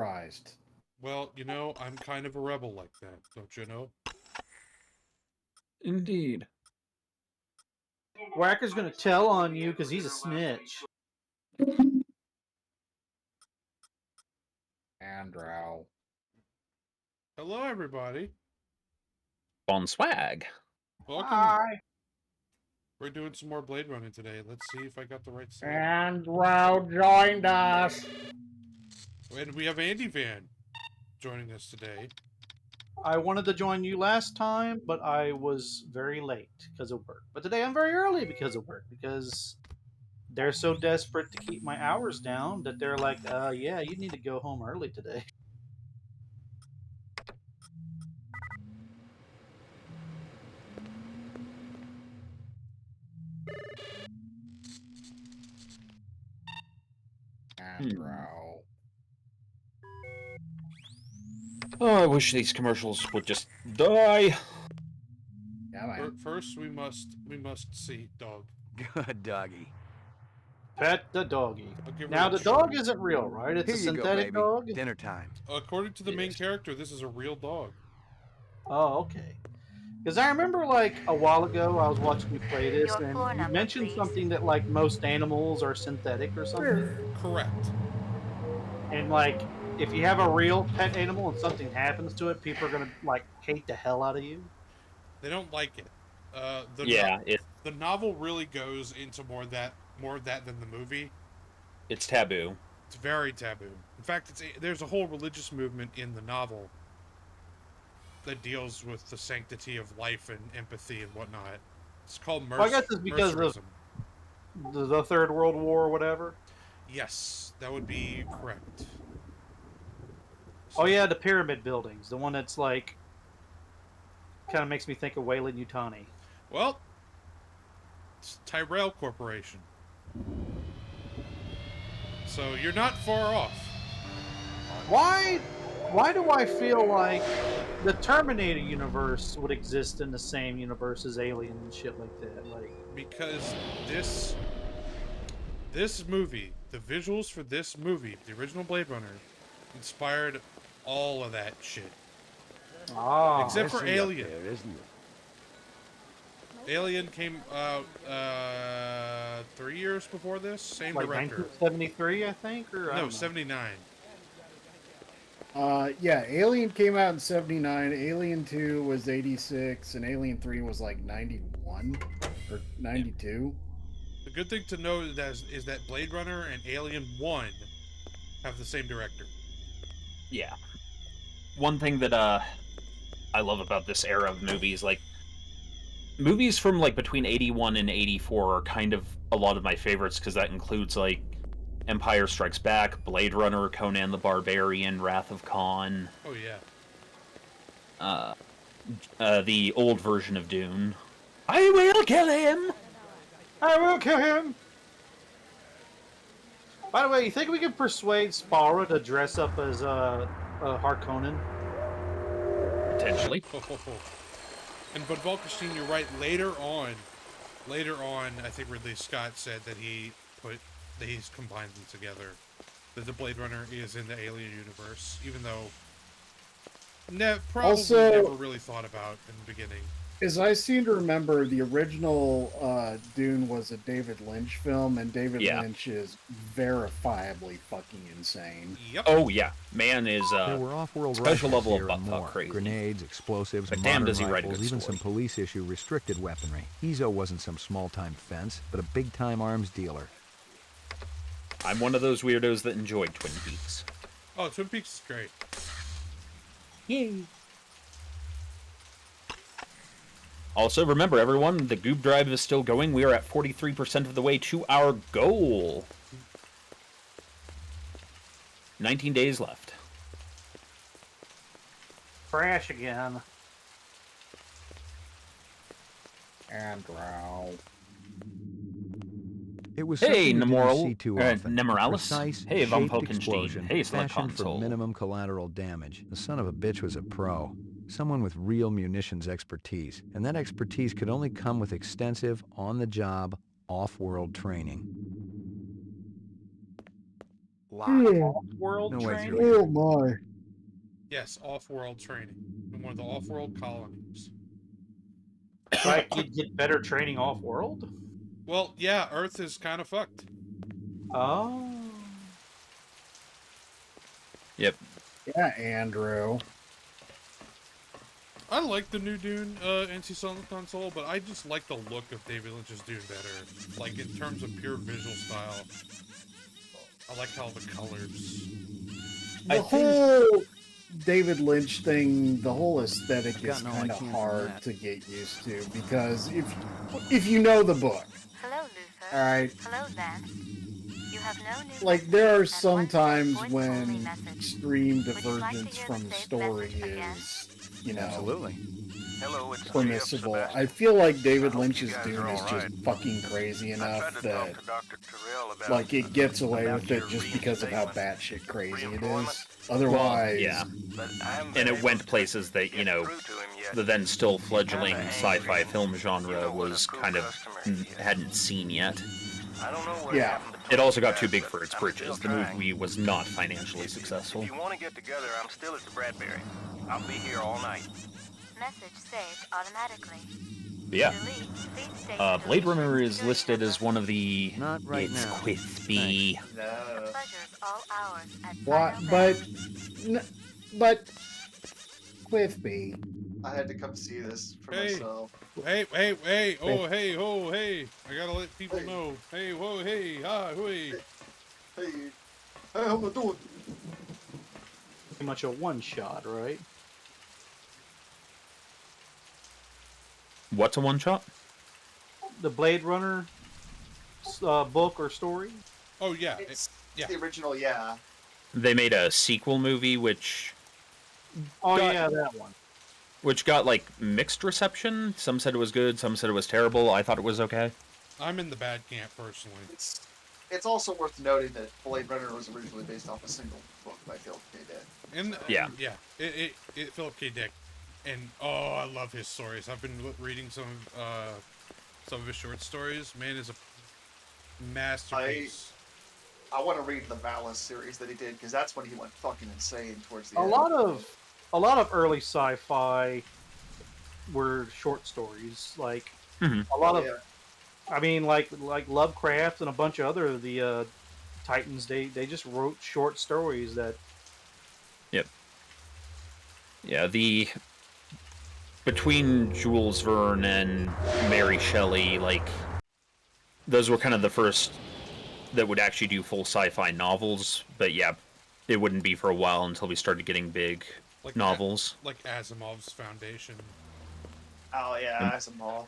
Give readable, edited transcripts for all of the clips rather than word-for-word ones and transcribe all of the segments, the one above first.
authorized. Well, I'm kind of a rebel like that, don't you know? Indeed. Whacker's gonna tell on you because he's a snitch. Andrew. Hello, everybody. On swag. Welcome. Hi. We're doing some more Blade Running today. Let's see if I got the right song. Andrew joined us. And we have Andy Van joining us today. I wanted to join you last time, but I was very late because of work. But today I'm very early because of work, because they're so desperate to keep my hours down that they're like, yeah, you need to go home early today. Andrew. Oh, I wish these commercials would just die. Yeah, man. First, we must see dog. Good doggy. Pet the doggy. I'll give her Now a the treat. dog isn't real, right? It's Here a you go, synthetic baby. dog. Dinner time. According to the main Yes. character, this is a real dog. Oh, okay. Because I remember, like, a while ago, I was watching you play this, Your and floor you number, mentioned please. something that, like, most animals are synthetic or something. Correct. And, like, if you have a real pet animal and something happens to it, people are gonna, like, hate the hell out of you. They don't like it. The novel really goes into more of that than the movie. It's taboo. It's very taboo. In fact, there's a whole religious movement in the novel that deals with the sanctity of life and empathy and whatnot. It's called Well, I guess it's because mercerism. of the Third World War or whatever. Yes, that would be correct. Oh yeah, the pyramid buildings. The one that's like kind of makes me think of Weyland Yutani. Well, it's Tyrell Corporation. So you're not far off. Why do I feel like the Terminator universe would exist in the same universe as Alien and shit like that? Like, Because this movie, the visuals for this movie, the original Blade Runner, inspired all of that shit. Except for Messy up Alien. there, isn't it? Alien came out 3 years before this. Same like director. 1973, I think, or I No, don't know. 79. Yeah, Alien came out in 79, Alien 2 was 86, and Alien 3 was like 91 or 92. The good thing to know is that Blade Runner and Alien 1 have the same director. Yeah. One thing that I love about this era of movies, like movies from like between 81 and 84 are kind of a lot of my favorites, because that includes like Empire Strikes Back, Blade Runner, Conan the Barbarian, Wrath of Khan. Oh yeah. The old version of Dune. I will kill him! I will kill him! By the way, you think we could persuade Spara to dress up as Harkonnen? Potentially. And but Volkerstein, you're right. Later on, I think Ridley Scott said that he's combined them together. That the Blade Runner is in the Alien universe, even though probably Also- never really thought about in the beginning. As I seem to remember, the original Dune was a David Lynch film, and David Yeah. Lynch is verifiably fucking insane. Yep. Oh yeah, man is There were off-world special rifles level of here and buttfuck more. crazy. Grenades, explosives, But modern damn does he write a rifles, good even story. some police-issue restricted weaponry. Ezo wasn't some small-time fence, but a big-time arms dealer. I'm one of those weirdos that enjoyed Twin Peaks. Oh, Twin Peaks is great. Yay! Also, remember everyone, the Goob Drive is still going. We are at 43% of the way to our goal. 19 days left. Crash again. Andrew. It was Hey, something you didn't Nemoral, see too uh, often. Nemorales. A precise, Hey, Von shaped Falkenstein. explosion, Hey, Slug fashioned for Console. minimum collateral damage. The son of a bitch was a pro. Someone with real munitions expertise. And that expertise could only come with extensive, on-the-job, off-world training. Lot. World No way training. through Oh my. Yes, off-world training in one of the off-world colonies. Like you'd get better training off world. Well, yeah, Earth is kind of fucked. Oh. Yep. Yeah, Andrew. I like the new Dune NC on the console, but I just like the look of David Lynch's Dune better. Like, in terms of pure visual style, I like how the colors. The whole David Lynch thing, the whole aesthetic I've is gotten all I kind of can from hard that. to get used to because if you know the book, Hello, Luther. all right, Hello, then. You have no new like message there are and some one times voice-only when message. extreme Would you like to divergence hear from the saved story message again? is, you know, Absolutely. Hello, it's permissible. Sebastian. I feel like David I hope you Lynch's guys Dune are is all just right. fucking crazy I tried enough to that talk to Dr. Terrell about like it gets away about with it your just because of how reinstatement, batshit crazy it reemployment. is. Otherwise, yeah. but I haven't And been it able went to places that, you get know, through to him yet. the then still fledgling Kinda sci-fi angry. film You genre know what a was cool kind of customer he is. hadn't seen yet. I don't know what Yeah. happened to It also got you too guys, big but for its I'm britches. still The trying. movie was not financially successful. If you want to get together, I'm still at the Bradbury. I'll be here all night. Message saved automatically. Yeah. Delete. Please state Blade deletion Runner is security listed number. as one of the Not right it's now. crispy. The pleasure's all ours at what? final But, bell. but, Quiffy. I had to come see this for Hey. myself. Hey, oh, hey, ho, hey! I gotta let people Hey. know. Hey, whoa, hey, ah, hooey. Hey, how am I doing? Pretty much a one shot, right? What's a one shot? The Blade Runner book or story. Oh yeah, It's yeah. the original, yeah. They made a sequel movie which Oh Got- yeah, that one. got like mixed reception. Some said it was good, some said it was terrible. I thought it was okay. I'm in the bad camp personally. It's also worth noting that Blade Runner was originally based off a single book by Philip K. Dick. And Yeah. yeah, it Philip K. Dick, and oh, I love his stories. I've been reading some of his short stories. Man is a masterpiece. I want to read the Valis series that he did because that's when he went fucking insane towards the A end. lot of early sci-fi were short stories. Like Mhm. a lot of, yeah. I mean, like Lovecraft and a bunch of other of the Titans. They just wrote short stories that. Yeah, the between Jules Verne and Mary Shelley, like those were kind of the first that would actually do full sci-fi novels. But yeah, it wouldn't be for a while until we started getting big Like novels. like Asimov's Foundation. Oh yeah, Asimov.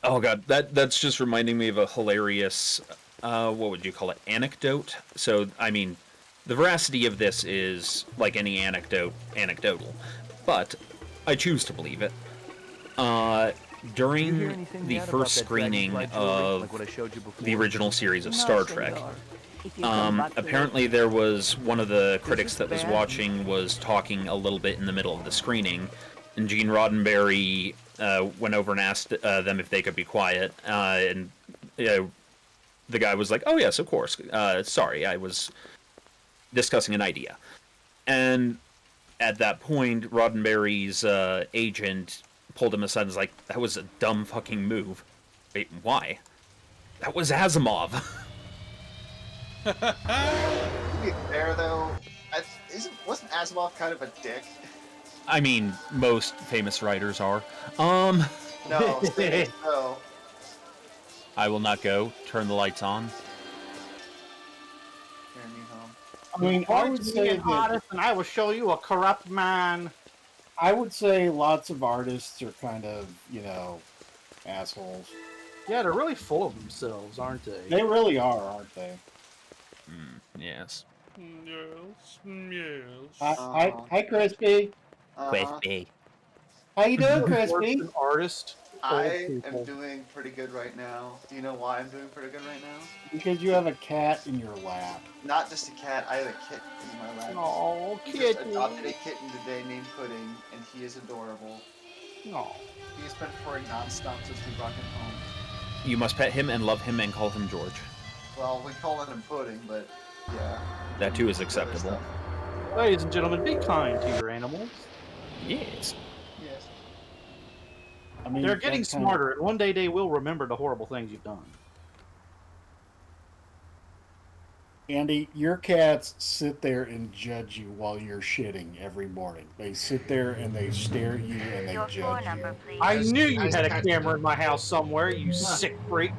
Oh god, that's just reminding me of a hilarious, what would you call it, anecdote? So, I mean, the veracity of this is, like any anecdote, anecdotal. But I choose to believe it. During the first screening of the original series of Star Trek, apparently there was one of the critics that was watching was talking a little bit in the middle of the screening, and Gene Roddenberry went over and asked them if they could be quiet, and the guy was like, "Oh yes, of course. Sorry, I was discussing an idea." And at that point, Roddenberry's agent pulled him aside and was like, "That was a dumb fucking move." Wait, why? That was Asimov. To be fair though, wasn't Asimov kind of a dick? I mean, most famous writers are. No, no. I will not go. Turn the lights on. Carry me home. I mean, I would say an that artist, and I will show you a corrupt man. I would say lots of artists are kind of, assholes. Yeah, they're really full of themselves, aren't they? They really are, aren't they? Yes. Yes, yes. Hi, Crispy. Crispy. How you doing, Works Crispy? an artist. I old people. am doing pretty good right now. Do you know why I'm doing pretty good right now? Because you have a cat in your lap. Not just a cat, I have a kitten in my lap. Oh, We just kitty. adopted a kitten today named Pudding, and he is adorable. Oh. He's been purring nonstop since we brought him home. You must pet him and love him and call him George. Well, we call him Pudding, but Yeah. That too is Other acceptable. stuff. Ladies and gentlemen, be kind to your animals. Yes. Yes. I mean, They're getting that kind of- smarter, and one day they will remember the horrible things you've done. Andy, your cats sit there and judge you while you're shitting every morning. They sit there and they stare at you and they Your floor judge number, you. please. I knew you As had a cat- camera in my house somewhere, you sick freak.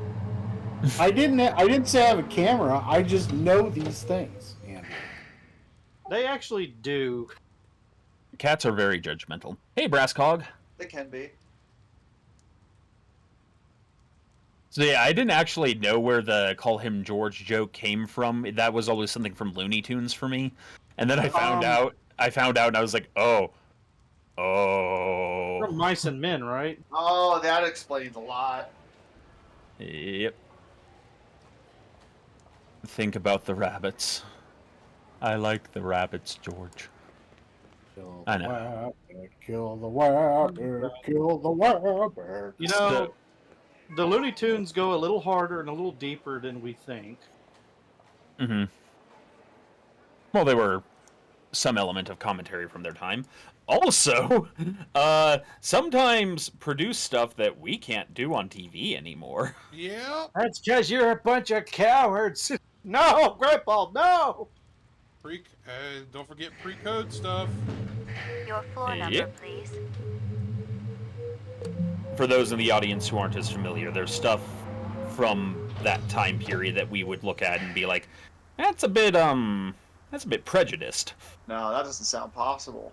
I didn't say I have a camera. I just know these things, Andy. They actually do. Cats are very judgmental. Hey, Brass Cog. They can be. So yeah, I didn't actually know where the call him George joke came from. That was always something from Looney Tunes for me. And then I found out and I was like, oh. From Mice and Men, right? Oh, that explains a lot. Yep. Think about the rabbits. I like the rabbits, George. Kill I the know. rabbit, kill the rabbit, kill the rabbit. You know, the Looney Tunes go a little harder and a little deeper than we think. Mm-hmm. Well, they were some element of commentary from their time. Also, sometimes produce stuff that we can't do on TV anymore. Yeah. That's because you're a bunch of cowards. No, Grandpa, no! Don't forget pre-code stuff. Your floor number, Yep. please. For those in the audience who aren't as familiar, there's stuff from that time period that we would look at and be like, that's a bit prejudiced. No, that doesn't sound possible.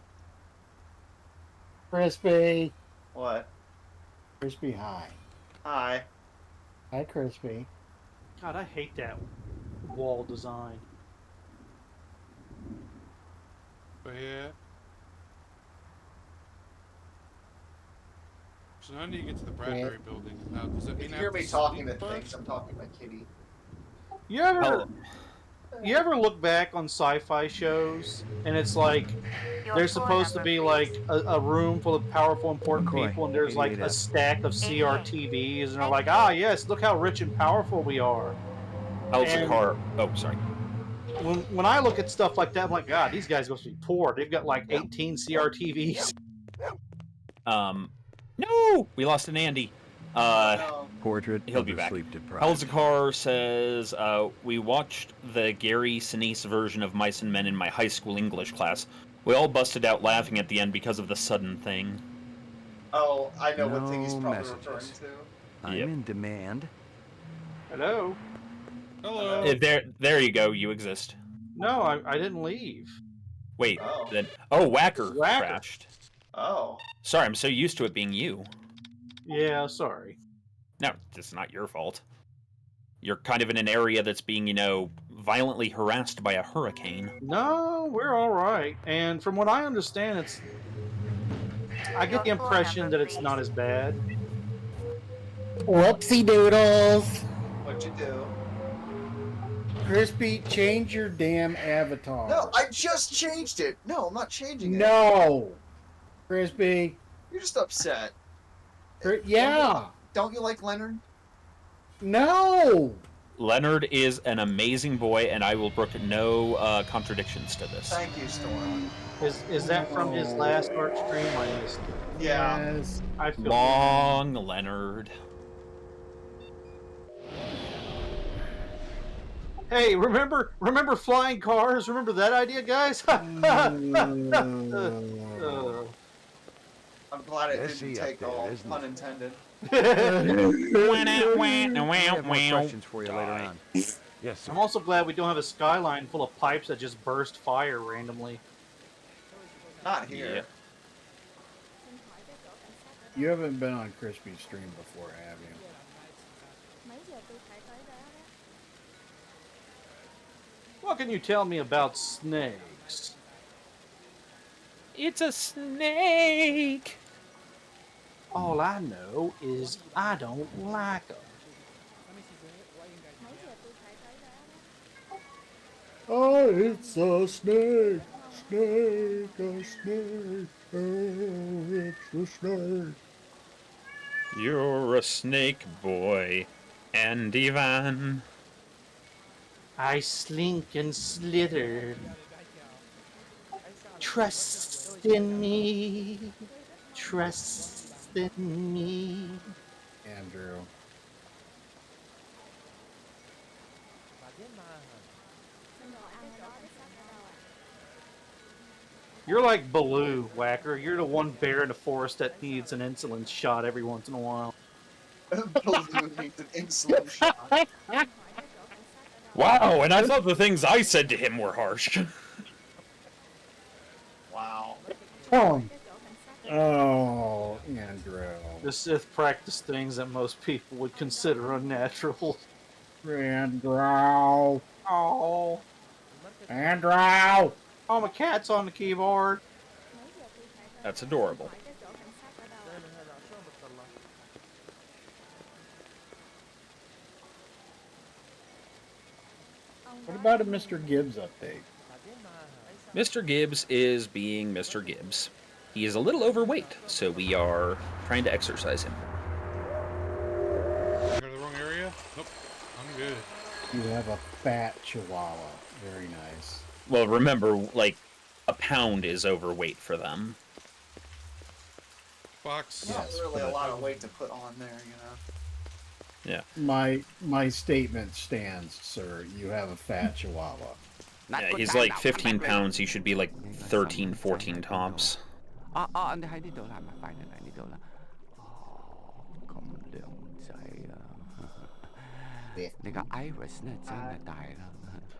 Crispy. What? Crispy, hi. Hi. Hi, Crispy. God, I hate that wall design. But yeah. So how do you get to the Bradbury building? Now, does that If mean you I hear have me to talking to sneak things, past? I'm talking to my kitty. You ever Hell, you ever look back on sci-fi shows and it's like Your there's floor supposed to number, be please. like a room full of powerful, important McCoy, people, and there's like a 88F. stack of 88. CRTVs, and they're like, ah, yes, look how rich and powerful we are. how's the And- car? Oh, sorry. When I look at stuff like that, I'm like, God, these guys must be poor. They've got like 18 CRTVs. No, we lost an Andy. No. Portrait He'll of be the back. sleep deprived. Elzakar says, we watched the Gary Sinise version of Mice and Men in my high school English class. We all busted out laughing at the end because of the sudden thing. Oh, I know what thing he's No probably messages. referring to. I'm Yep. in demand. Hello? Hello. There you go. You exist. No, I didn't leave. Wait. Oh. Then. Oh, Whacker Whacker. crashed. Oh. Sorry, I'm so used to it being you. Yeah, sorry. No, it's not your fault. You're kind of in an area that's being, violently harassed by a hurricane. No, we're all right. And from what I understand, I get the Your floor impression number, that it's please. not as bad. Whoopsie doodles. What'd you do? Crispy, change your damn avatar. No, I just changed it. No, I'm not changing it. No. Crispy. You're just upset. Yeah. Don't you like Leonard? No. Leonard is an amazing boy, and I will brook no contradictions to this. Thank you, Storm. Is that from his last art stream? I missed it. Yeah. Yes. I feel Long Leonard. Hey, remember flying cars? Remember that idea, guys? I'm glad it Jesse didn't up take there, all, isn't it? pun intended. I have more questions for you later on. Yes, sir. I'm also glad we don't have a skyline full of pipes that just burst fire randomly. Not here. Yeah. You haven't been on Crispy's stream before, have you? What can you tell me about snakes? It's a snake. All I know is I don't like them. Oh, it's a snake. Snake, a snake. Oh, it's a snake. You're a snake boy, Andy Van. I slink and slither. Trust in me. Trust in me. Andrew. You're like Baloo, Whacker. You're the one bear in the forest that needs an insulin shot every once in a while. Balloon needs an insulin shot. Wow, and I thought the things I said to him were harsh. Wow. Oh, Andrew. The Sith practice things that most people would consider unnatural. Andrew. Oh, Andrew. oh, my cat's on the keyboard. That's adorable. What about a Mr. Gibbs update? Mr. Gibbs is being Mr. Gibbs. He is a little overweight, so we are trying to exercise him. Go to the wrong area? Nope. I'm good. You have a fat chihuahua. Very nice. Well, remember, like, a pound is overweight for them. Box. It's not Yes, really a but- lot of weight to put on there, you know. Yeah. My statement stands, sir. You have a fat chihuahua. Yeah, he's like 15 pounds. He should be like 13, 14 tops.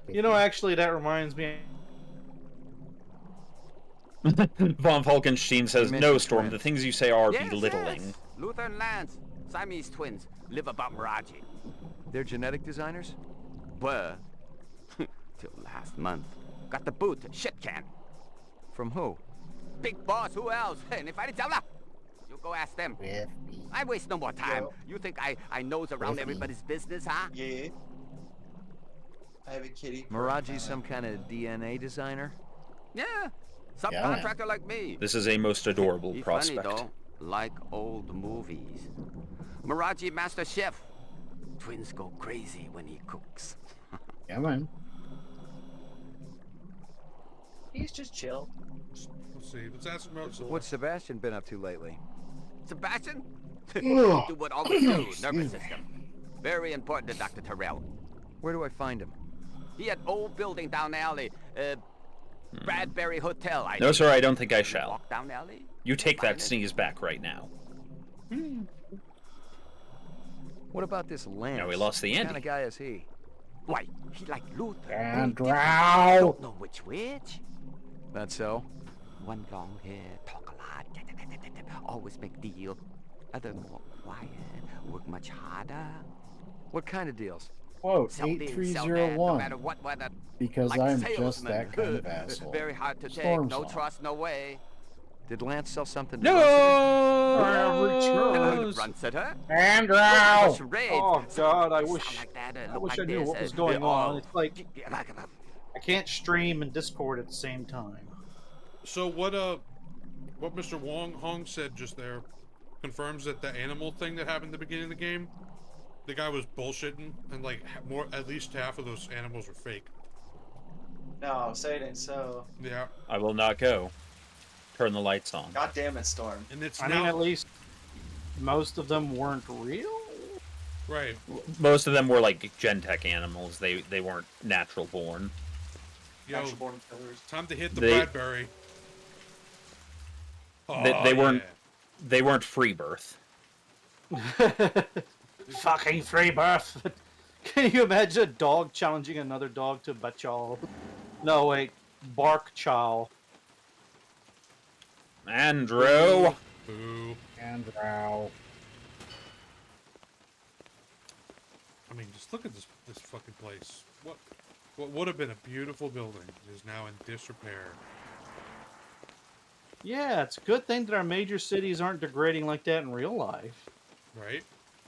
You know, actually, that reminds me. Von Falkenstein says, You no, mentioned Storm, the twins. things you say are Yes, belittling. yes. Luther and Lance, Siamese twins, live above Miraji. They're genetic designers? Were. Till last month. Got the boot, shit can. From who? Big boss, who else? And if I didn't tell ya, you go ask them. I waste no more time. Yo. You think I nose around everybody's business, huh? Yeah. I have a kitty. Miraji's some kind of DNA designer? Yeah. man. Subcontractor like me. This is a most adorable He's prospect. funny though, like old movies. Miraji master chef. Twins go crazy when he cooks. Yeah, man. He's just chill. Let's see. Let's ask him about What's Sebastian been up to lately? Sebastian? Ugh. Do what all the do, nervous system. Very important to Dr. Terrell. Where do I find him? He had old building down the alley. Bradbury Hotel, I No, think. sir, I don't think I shall. Walk down the alley? You take Find that it? sneeze back right now. What about this Lance? Now we lost the What Andy. kind of guy is he? Why, he like Luther. Andrew. Don't know which. That so? One long hair, talk a lot, always make deal. Other more quiet, work much harder. What kind of deals? Quote Sell this, sell that, no 8301. matter what weather. Because Like I'm salesman. just that kind of asshole. Very hard to take, Storm no song. trust, no way. Did Lance sell something to No! Runs at her. Andrew. Charades. Oh God, I Sound wish like that, I look wish like I knew this, what was going oh, on. It's like yeah, I can't stream and Discord at the same time. So what Mr. Hong said just there confirms that the animal thing that happened at the beginning of the game, the guy was bullshitting, and like at least half of those animals were fake. No, say it ain't so. Yeah, I will not go. Turn the lights on. God damn it, Storm. and it's I now mean, at least most of them weren't real. right. Most of them were like Gentech animals. They weren't natural born. Yo, Natural born killers. time to hit the They- Bradbury. They weren't they weren't free birth. Fucking free birth. Can you imagine a dog challenging another dog to bachal? No, wait, bark chow. Andrew. Boo. Andrew. I mean, just look at this fucking place. What would have been a beautiful building is now in disrepair. Yeah, it's a good thing that our major cities aren't degrading like that in real life. Right?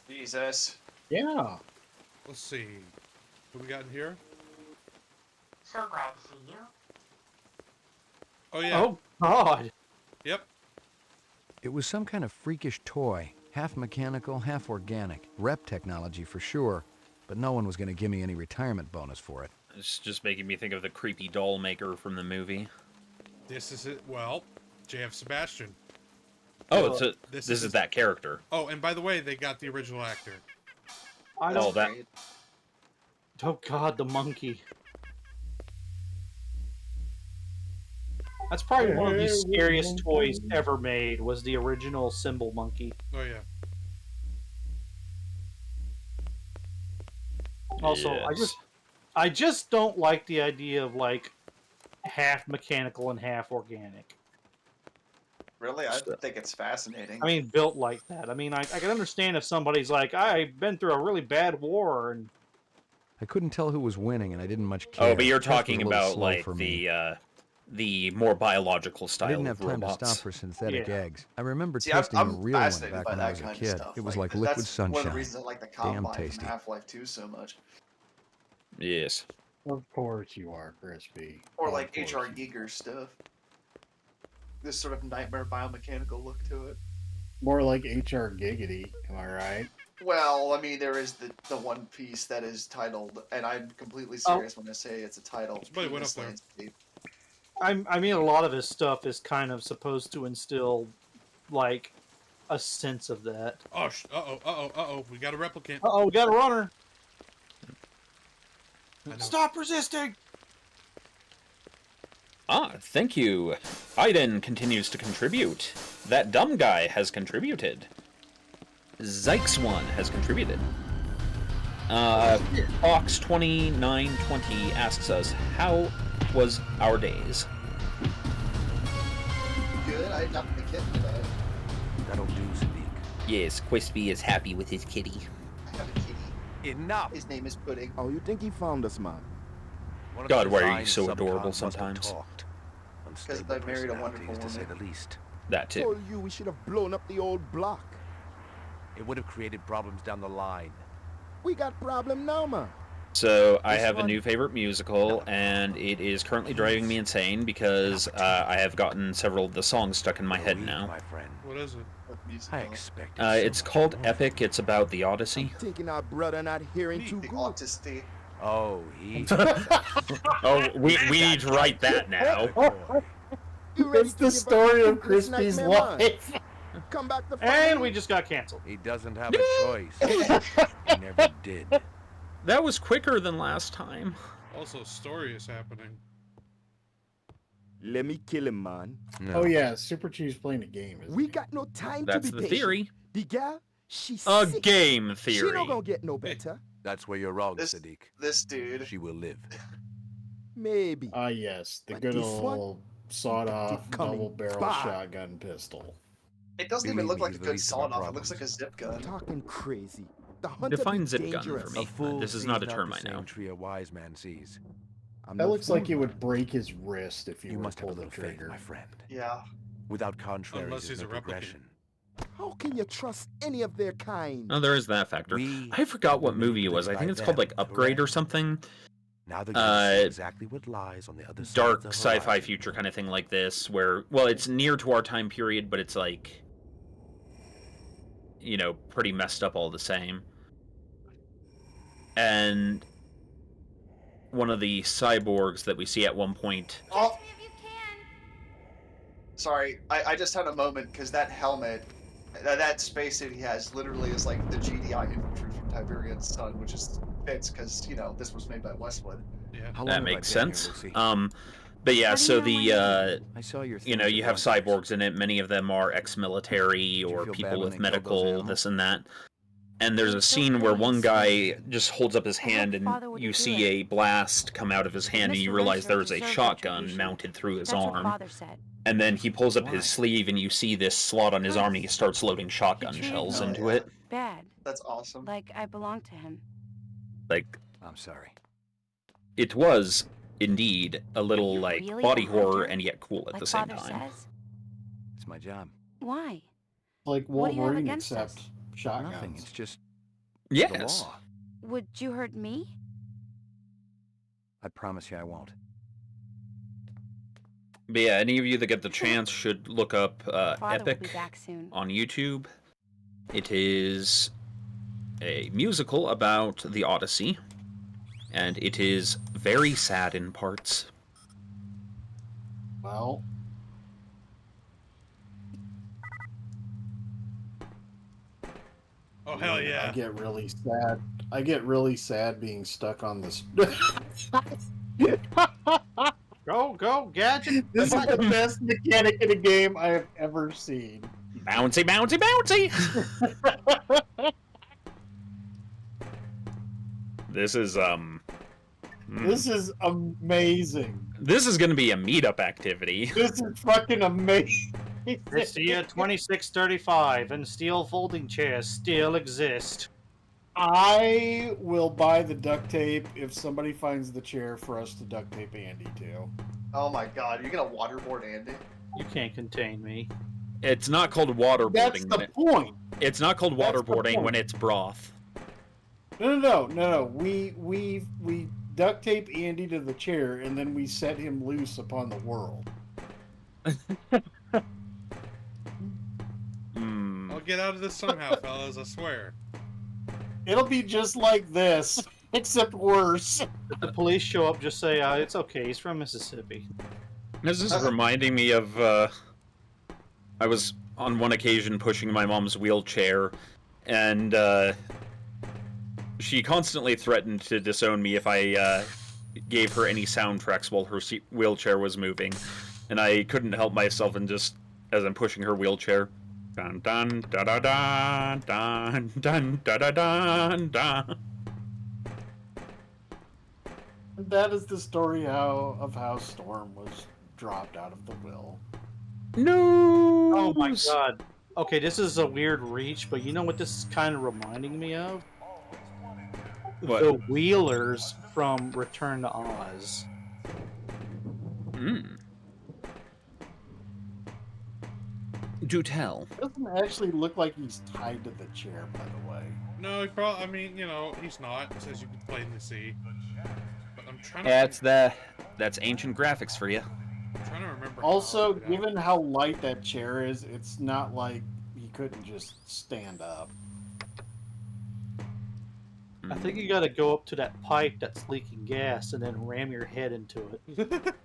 Jesus. Yeah. Let's see. What we got in here? So glad to see you. Oh yeah. Oh God. Yep. It was some kind of freakish toy. Half mechanical, half organic. Rep technology for sure. But no one was going to give me any retirement bonus for it. It's just making me think of the creepy doll maker from the movie. This is it. Well, J.F. Sebastian. Oh, This this is is that character. Oh, and by the way, they got the original actor. I Oh, don't. that. Oh God, the monkey. That's probably one of the scariest toys ever made. Was the original symbol monkey. Oh yeah. Also, Yes. I just don't like the idea of like half mechanical and half organic. Really, I think it's fascinating. I mean, built like that. I mean, I can understand if somebody's like, I've been through a really bad war, and I couldn't tell who was winning, and I didn't much care. Oh, but you're Test was talking a little about slow like for me. the more biological I style didn't of have time robots. to stop for synthetic Yeah. eggs. I remember See, testing a I'm real one fascinated back by when I that was a kind of kid. stuff. It was like liquid that's sunshine. one of the reasons I like the Damn Combine tasty. and Half-Life 2 so much. Yes. Of course you are, Crispy. Or Of like course H.R. you- Giger stuff. This sort of nightmare biomechanical look to it. More like HR Giggity, am I right? Well, I mean, there is the one piece that is titled, and I'm completely serious when I say it's a title. Somebody went up Penis there. Landscape. I mean, a lot of his stuff is kind of supposed to instill like a sense of that. Oh, uh-oh. We got a replicant. Uh oh, we got a runner. I know. Stop resisting. Ah, thank you. Aiden continues to contribute. That dumb guy has contributed. Zykes1 has contributed. Fox2920 asks us, how was our days? Good, I adopted the kitten today. That'll do, Sadiq. Yes, Crispy is happy with his kitty. I have a kitty. Enough! His name is Pudding. Oh, you think he found us, man? One of God, the why are you design so adorable subcons must have sometimes? talked. Because Unstable I married a wonderful personalities, to say woman. the least. That too. Told you we should have blown up the old block. It would have created problems down the line. We got problem now, man. So I This have a one? new favorite musical, and it is currently driving me insane because I have gotten several of the songs stuck in my head Weak, now. my friend. What is it? What music I is it? expected so It's much called more. Epic. It's about the Odyssey. I'm thinking our brother not hearing too The good. autistic. Oh, he. Oh, we need to write that now. You ready It's to the give us story a of Christmas Crispy's nightmare, man? life. Come back to And we just got canceled. He doesn't have a choice. He never did. That was quicker than last time. Also, story is happening. Let me kill him, man. No. Oh yeah, Superchief's playing a game. Isn't We he? got no time That's to be the patient. theory. The gal, she's A sick. game She theory. not gonna get no better. That's where you're wrong, This- Sadiq. This dude. She will live. Maybe. Ah yes, the But good this one, old sawed-off keep coming double-barrel back. shotgun pistol. It doesn't even Believe look me, like a he's the good least of our sawed-off. It looks like a problems. zip gun. Talking crazy. The hunter Define be zip gun dangerous. for me. A fool This is sees not a term the I same know. tree a wise man sees. I'm That no looks like fool, it would man. break his wrist if you You were must to have a pull the little faith, Oh trigger. my friend. Yeah. Without contraries, Unless there's he's no a replicant. progression. How can you trust any of their kind? Oh, there is that factor. We I forgot what were made movie it to was. I live think by it's called like them, Upgrade or correct? something. Now they're gonna see Uh, exactly what lies on the other side Dark of the sci-fi horizon. future kind of thing like this, where well, it's near to our time period, but it's like, you know, pretty messed up all the same. And one of the cyborgs that we see at one point. Oh, sorry. I just had a moment because that helmet, that spacesuit he has, literally is like the GDI infantry from Tiberian's Son, which is fits because this was made by Westwood. Yeah. How long That have I makes been here, sense. Lucy? But yeah, How do so you know the I saw your you know, things you at have Rogers. cyborgs in it. Many of them are ex-military you or feel bad people when with they killed those medical, animals? this and that. And there's a It's scene where okay, one it's guy fine. just holds up his I hope hand and Father would you do see it. a blast come out of his hand and you Mr. realize Renser there's a deserves shotgun retribution. mounted through his That's what arm. Father said. And then he pulls up Why? his sleeve and you see this slot on his arm and he starts loading shotgun treated shells me into yeah. it. Bad. That's awesome. Like I belong to him. Like, I'm sorry. it was indeed a little you like really body a horror hunter? and yet cool at Like the same Father time. says? It's my job. Why? Like What do you have Wolverine, against except us? shotguns. Nothing. It's just the Yes. law. Would you hurt me? I promise you I won't. But yeah, any of you that get the chance should look up Father will be Epic back soon. on YouTube. It is a musical about the Odyssey, and it is very sad in parts. Well, Oh hell yeah! I get really sad. I get really sad being stuck on this. Go, Gadget! This is the best mechanic in a game I have ever seen. Bouncy, bouncy, bouncy! This is, This is amazing. This is gonna be a meetup activity. This is fucking amazing. This year 2635 and steel folding chairs still exist. I will buy the duct tape if somebody finds the chair for us to duct tape Andy to. Oh my god, you're gonna waterboard Andy? You can't contain me. It's not called waterboarding. That's the point. It's not called That's the waterboarding point. when it's broth. No. We duct tape Andy to the chair and then we set him loose upon the world. I'll get out of this somehow, fellas. I swear. It'll be just like this, except worse. If the police show up, just say, it's okay, he's from Mississippi. This is reminding me of, I was on one occasion pushing my mom's wheelchair, and, she constantly threatened to disown me if I, gave her any soundtracks while her wheelchair was moving. And I couldn't help myself and just, as I'm pushing her wheelchair, dun dun da da da dun dun da da dun dun. That is the story of how Storm was dropped out of the will. No. Oh my god. Okay, this is a weird reach, but you know what this is kind of reminding me of? What? The Wheelers from Return to Oz. Do tell. Doesn't actually look like he's tied to the chair, by the way. No, he probably. I mean, he's not. It says you can play in the sea. But I'm trying to. That's ancient graphics for you. I'm trying to remember. Also, given how light that chair is, it's not like he couldn't just stand up. I think you gotta go up to that pipe that's leaking gas and then ram your head into it.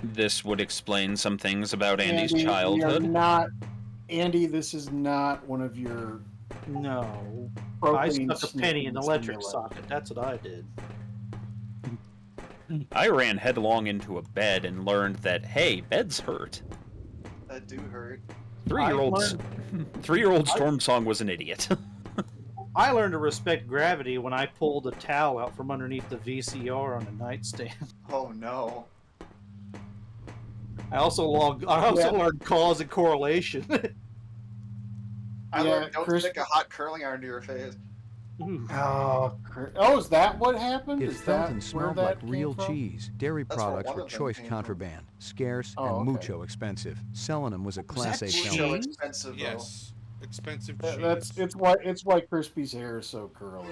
This would explain some things about Andy's Andy, childhood. Andy, this is not one of your. No. I propane stuck a penny in the electric stimulants. socket. That's what I did. I ran headlong into a bed and learned that, hey, beds hurt. That do hurt. 3-year-old Storm Song was an idiot. I learned to respect gravity when I pulled a towel out from underneath the VCR on the nightstand. Oh no. I also learned cause and correlation. I learned don't stick a hot curling iron to your face. Is that what happened? It Is felt that and where smelled that like came real from? cheese. Dairy That's where products one were of them choice came from. contraband, scarce Oh, and okay. mucho expensive. Selling them was a Class A cheese? So felony. expensive though. Yes, expensive cheese. It's why Crispy's hair is so curly.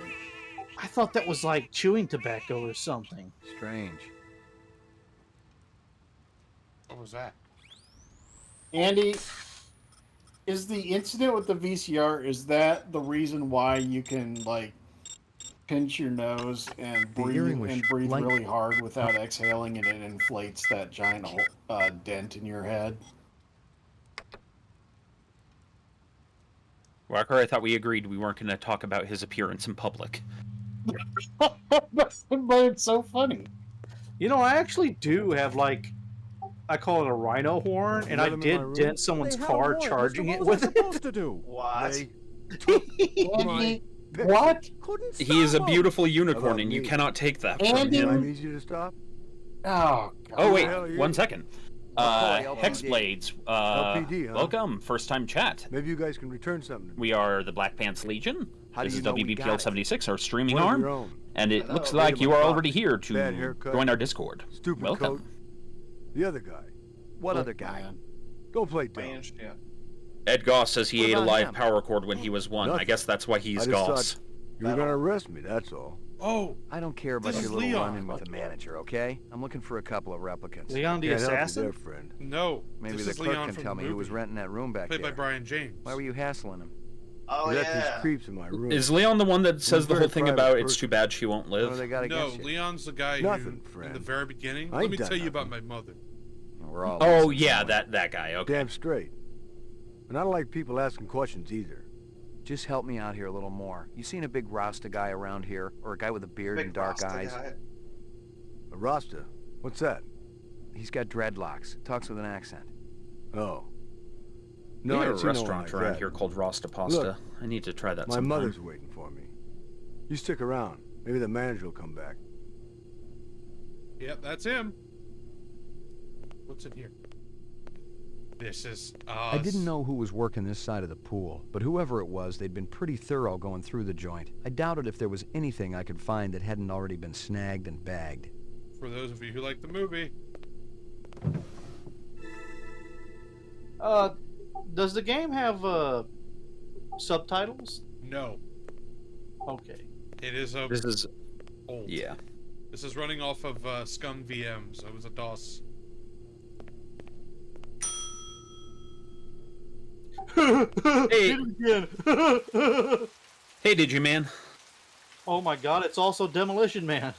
I thought that was like chewing tobacco or something. Strange. What was that? Andy, is the incident with the VCR, is that the reason why you can like pinch your nose and The breathe earring was light- really hard without exhaling and it inflates that giant dent in your head? Walker, I thought we agreed we weren't going to talk about his appearance in public. But it's so funny. You know, I actually do have like, I call it a rhino horn, and I Let 'em in my did room. dent someone's They had a car warrant, charging mister. it What was with I it. supposed to do? What? Andy, what? Couldn't He is a stop 'em. beautiful unicorn, About and you me. cannot take that from Andy- him. Time easy to stop? Oh, God. Oh, wait, hell are you? 1 second. McCoy, LPD. Hexblades, LPD, huh? welcome, first time chat. Maybe you guys can return something to me. We are the Black Pants Legion. How do This you is know we got WBPL it? 76, our streaming One of arm. your own. And it Hello. looks like you Look are at my already box. here Bad to haircut. join our Discord. Stupid Welcome. coat. The other guy. What Look, other guy? man. Go play dumb. Man, shit. Ed Goss says he What ate a about live him? power cord when he was 1. I Nothing. guess that's why he's I just Goss. thought you were gonna arrest me, that's all. Oh, I don't care about This your is little Leon. run-in with the manager, okay? I'm looking for a couple of replicants. Leon the Can't help you assassin? there, friend. no. Maybe this the is clerk Leon can from tell the me who was movie, renting that room back played by there. Brian James. Why were you hassling him? Oh I got these yeah. creeps in my room. Is Leon the one that says the very whole thing private about it's person. too bad she won't What do live? they got No, against you? Leon's the guy Nothing, who, in friend. the very beginning. I Let ain't me done tell you about nothing. my mother. We're all Oh losing yeah, someone. that guy. Okay. Damn straight. And I don't like people asking questions either. Just help me out here a little more. You seen a big Rasta guy around here? Or a guy with a beard Big and dark Rasta eyes? guy. A Rasta? What's that? He's got dreadlocks. Talks with an accent. Oh. No, I we ain't have a seen no one restaurant like around that. here called Rasta Pasta. Look, I need to try that My sometime. mother's waiting for me. You stick around. Maybe the manager will come back. Yep, that's him. What's in here? This is us. I didn't know who was working this side of the pool, but whoever it was, they'd been pretty thorough going through the joint. I doubted if there was anything I could find that hadn't already been snagged and bagged. For those of you who like the movie. Does the game have subtitles? No. Okay. It is a This is old. yeah. This is running off of Scum VM, so it was a DOS. Hey. Did it again. Hey, did you, man? Oh my god, it's also Demolition Man.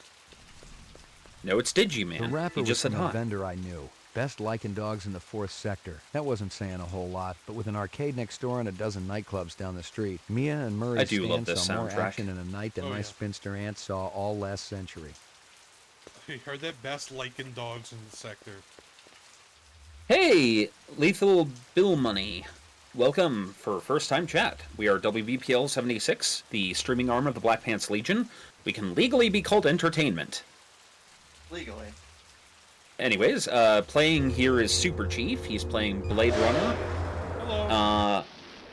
No, it's Digi, The man. rapper He was just said from a hi. vendor I knew. Best lichen dogs in the 4th sector. That wasn't saying a whole lot, but with an arcade next door and a dozen nightclubs down the street, Mia and Murray I do love Stan this saw more soundtrack. action in a night than Oh, my yeah. spinster aunt saw all last century. You heard that? Best lichen dogs in the sector. Hey, Lethal Bill Money. Welcome for first time chat. We are WBPL 76, the streaming arm of the Black Pants Legion. We can legally be called entertainment. Legally. Anyways, playing here is Superchief. He's playing Blade Runner. Hello.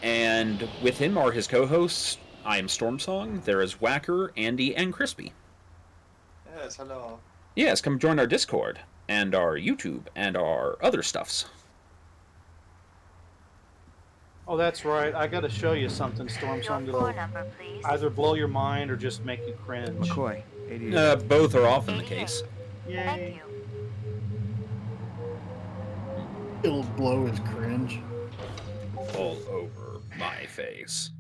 And with him are his co-hosts. I am Stormsong. There is Whacker, Andy, and Crispy. Yes, hello. Yes, come join our Discord, and our YouTube, and our other stuffs. Oh, that's right. I gotta show you something, Storm. Your Something floor that'll number, please. either blow your mind or just make you cringe. McCoy, 88. Both are often the case. Yay. Thank you. It'll blow his cringe. All over my face.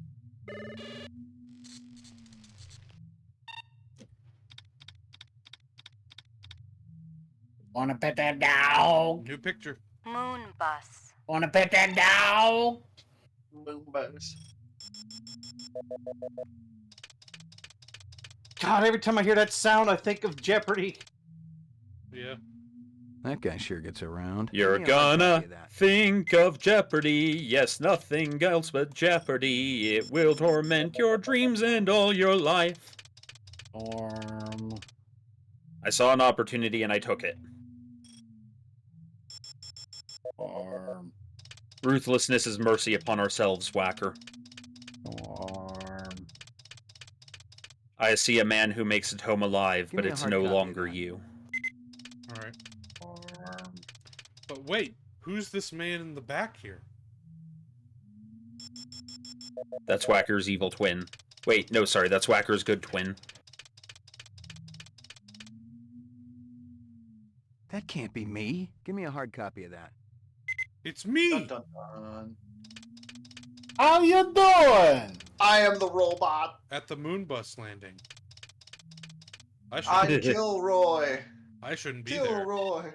Wanna pet that dog? New picture. Moon bus. Wanna pet that dog? Moonbus. God, every time I hear that sound, I think of Jeopardy. Yeah. That guy sure gets around. You're Give me a hard gonna copy of that. think of Jeopardy. Yes, nothing else but Jeopardy. It will torment your dreams and all your life. I saw an opportunity and I took it. Ruthlessness is mercy upon ourselves, Whacker. I see a man who makes it home alive, Give but me a it's hard no copy of longer that. you. Alright. But wait, who's this man in the back here? That's Whacker's evil twin. Wait, no, sorry, that's Whacker's good twin. That can't be me. Give me a hard copy of that. It's me! Dun, dun, dun. How you doing? I am the robot. At the moon bus landing. I'm shouldn't Gilroy. be there. Gilroy.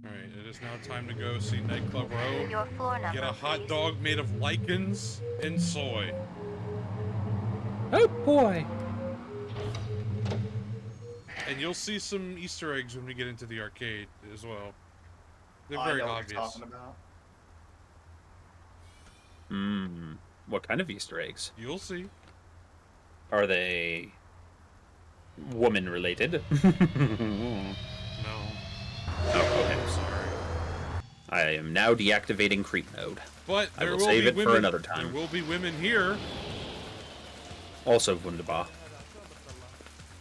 Alright, it is now time to go see Nightclub Row. Your floor number, Get a hot please. dog made of lichens and soy. Oh boy! And you'll see some Easter eggs when we get into the arcade as well. They're I very know what obvious. you're talking about. What kind of Easter eggs? You'll see. Are they woman related? No. Oh, okay. I'm sorry. I am now deactivating creep mode. But I there will will save be it women. for another time. There will be women here. Also wunderbar.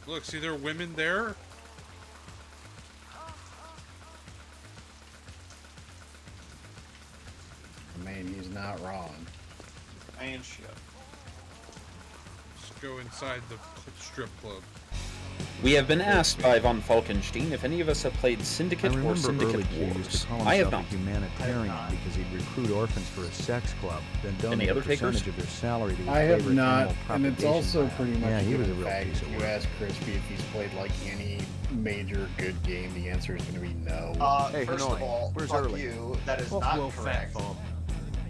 Look, see there are women there? I mean, he's not wrong. And shit. Just go inside the strip club. We have been asked by von Falkenstein if any of us have played I Syndicate or remember Syndicate early Q used Wars. to call I have himself not. a humanitarian because he'd recruit orphans for a sex club, then donate Any other a percentage takers? of their salary to his I have favorite not, animal and it's propagation also lab. pretty much Yeah, he was a given real fact. piece If of you work. ask Crispy if he's played like any major good game, the answer is going to be no. Hey, First Hanoi, of all, where's fuck Early? you. That is not correct.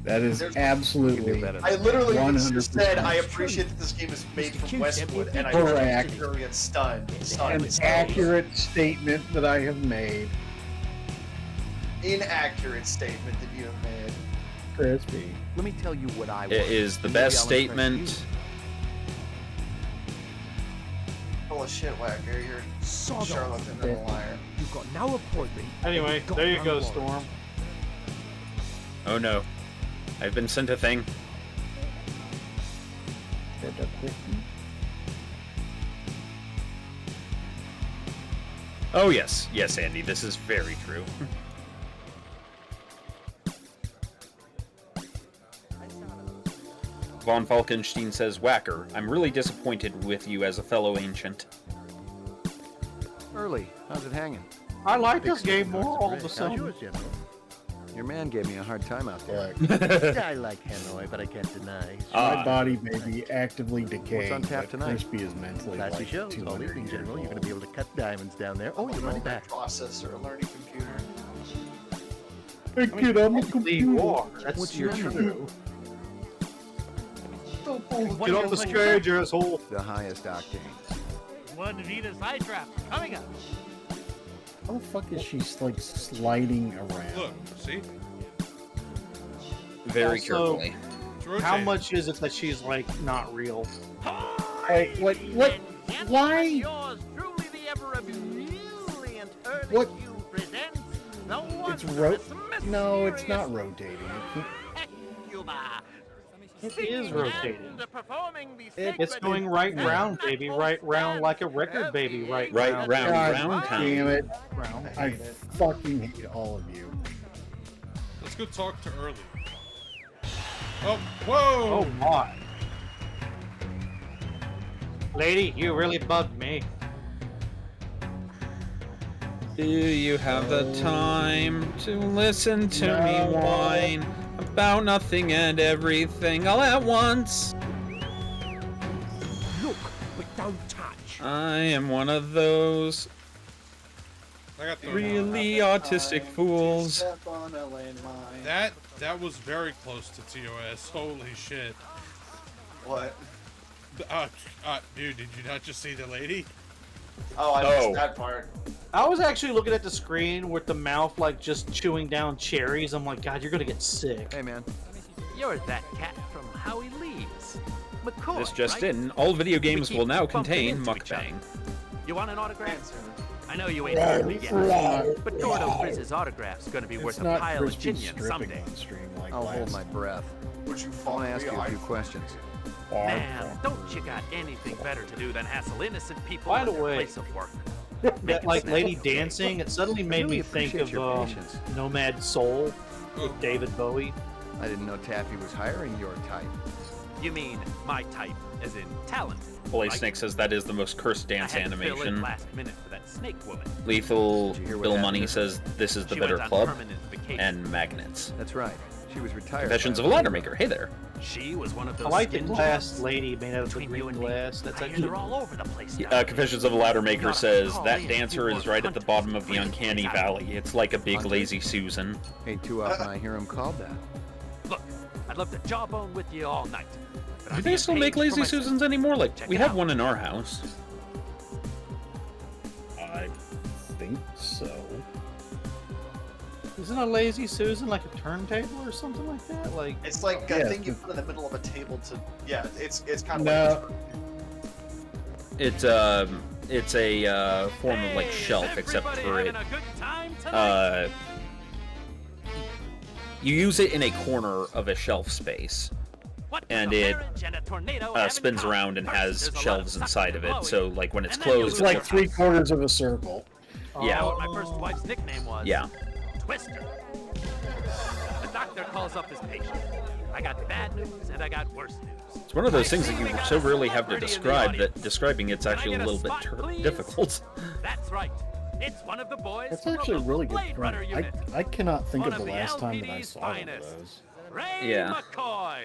That is There's- absolutely. I literally 100% said I appreciate that this game is made from Westwood, and I Correct. very stunned. An accurate statement that I have made. Inaccurate statement that you have made. Crispy. Let me tell you what I It want. is the Maybe best I'll impress statement. Full of shit, Whacker. You're Sod charlatan and a liar. You've got no appointment. Anyway, You've got there you no go, warrant. Storm. Oh no. I've been sent a thing. Oh yes. Yes, Andy, this is very true. Von Falkenstein says, Whacker, I'm really disappointed with you as a fellow ancient. Early, how's it hanging? I like this game more all of a How's sudden. yours, General? Your man gave me a hard time out there. I like Hanoi, but I can't deny. My body may be actively decaying, on tap but tonight? Crispy is mentally Classy like shows all 200 evening, years General. You're old. going to be able to cut diamonds down there. Oh, your money back. Processor, a learning computer. Hey kid, I'm a Technically, you computer. are. That's What's your your true. What Get are off the you stage, asshole. The highest octane. One Venus eye trap coming up. How the fuck is she like sliding around? Look, see? Very Also, carefully. It's How rotating. much is it that she's like not real? Hey, what? Why? Yours truly, the ever brilliant Early What? Q presents the It's wondrous, No, it's not mysterious rotating. Cuba. It is rotating. And performing the It's sacred going right and round, baby. Right round like a record, baby. Right Right round. round, God round time. damn it! round. I fucking hate all of you. Let's go talk to Early. Oh, whoa! Oh my. Lady, you really bugged me. Do you have the time to listen to me whine about nothing and everything all at once? Look, but don't touch. I am one of those I got the really autistic fools. Step on a landmine. That was very close to TOS. Holy shit. What? Dude, did you not just see the lady? Oh, I Oh. missed that part. I was actually looking at the screen with the mouth like just chewing down cherries. I'm like, God, you're gonna get sick. Hey, man. You're that cat from Howie Leaves. McCoy, This just right? in, all video games keep will now bumping contain into each other. mukbang. You want an autograph? Answer. I know you ain't heard me yet, but Gordo Frizz's autograph's gonna be It's worth a not pile of Crispy chinion stripping someday. on stream like I'll hold last. my breath. Would you I fall want to ask you a me? few questions. Man, don't you got anything better to do than hassle innocent people By at the their way, place of work? That like lady dancing, it suddenly made really me think appreciate of your patience. Nomad Soul with David Bowie. I didn't know Taffy was hiring your type. You mean my type, as in talent? Holy right? Snake says that is the most cursed I dance had to fill in animation. last minute for that snake woman. Lethal Did you hear what Bill happened Money to her? says this is the She better went on club. permanent vacation. And magnets. That's right. She was retired. Confessions by of a now. Ladder Maker. Hey there. She was one of I those like the skin glass jobs. lady made out of the Between you green and me, glass. That's I hear actually they're all over the place. down Confessions of a Ladder Maker Gotta says call that in dancer if you is were right at the hunted bottom of the for uncanny free. valley. It's like a big Hunted? lazy Susan. Ain't too often I hear him called that. Look, I'd love to jawbone with you all night. but Do I'm they being still paid make for lazy my Susans anymore? Like, Check we it have out. one in our house. I think so. Isn't a lazy Susan like a turntable or something like that? Like It's like a Yeah, thing you it's- put in the middle of a table to. Yeah, it's kind of No. It's a form of like Hey, shelf, is except everybody for it. having a good time tonight? You use it in a corner of a shelf space, What and does a it marriage and a tornado have in spins common? around and First, has there's a lot shelves of inside sucking of and it. So blowing, like when it's and then you closed, It's lose like your three house. quarters of a circle. Yeah. Oh, my first wife's nickname was yeah. Twister. The doctor calls up his patient. I got bad news and I got worse news. It's one of those things that you so rarely have to describe that describing it's actually a little bit difficult. That's right. It's one of the boys. That's from a actually a local really good Blade Runner point. unit. I cannot think One of the of the last time that I LPD's saw one of finest. those. Ray Yeah. McCoy.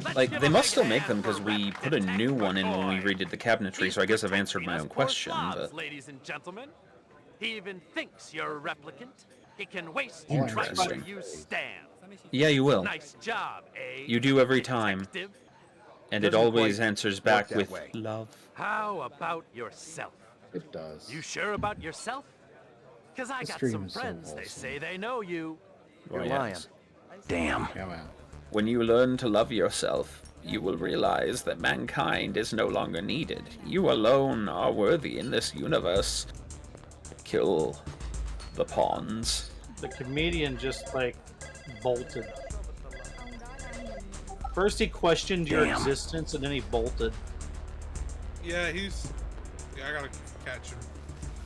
Let's Like, give they a must big still make hand them because for we Rep put a new Detect one in when we McCoy. redid the cabinetry, so I guess I've answered my He's own poor question, slobs, but... ladies and gentlemen. He even thinks you're a replicant. He can waste Oh, you right where interesting. you stand. Yeah, you will. Nice job, eh? You do every time. Detective? And it Doesn't always quite answers work back that with way. love. How about yourself? It does. You sure about yourself? Because I This got stream some is so friends, they wholesome. say they know you. Well, You're lying. yes. Damn. Yeah, man. When you learn to love yourself, you will realize that mankind is no longer needed. You alone are worthy in this universe. Kill the pawns. The comedian just like bolted. First he questioned your Damn. existence and then he bolted. Yeah, I gotta catch him.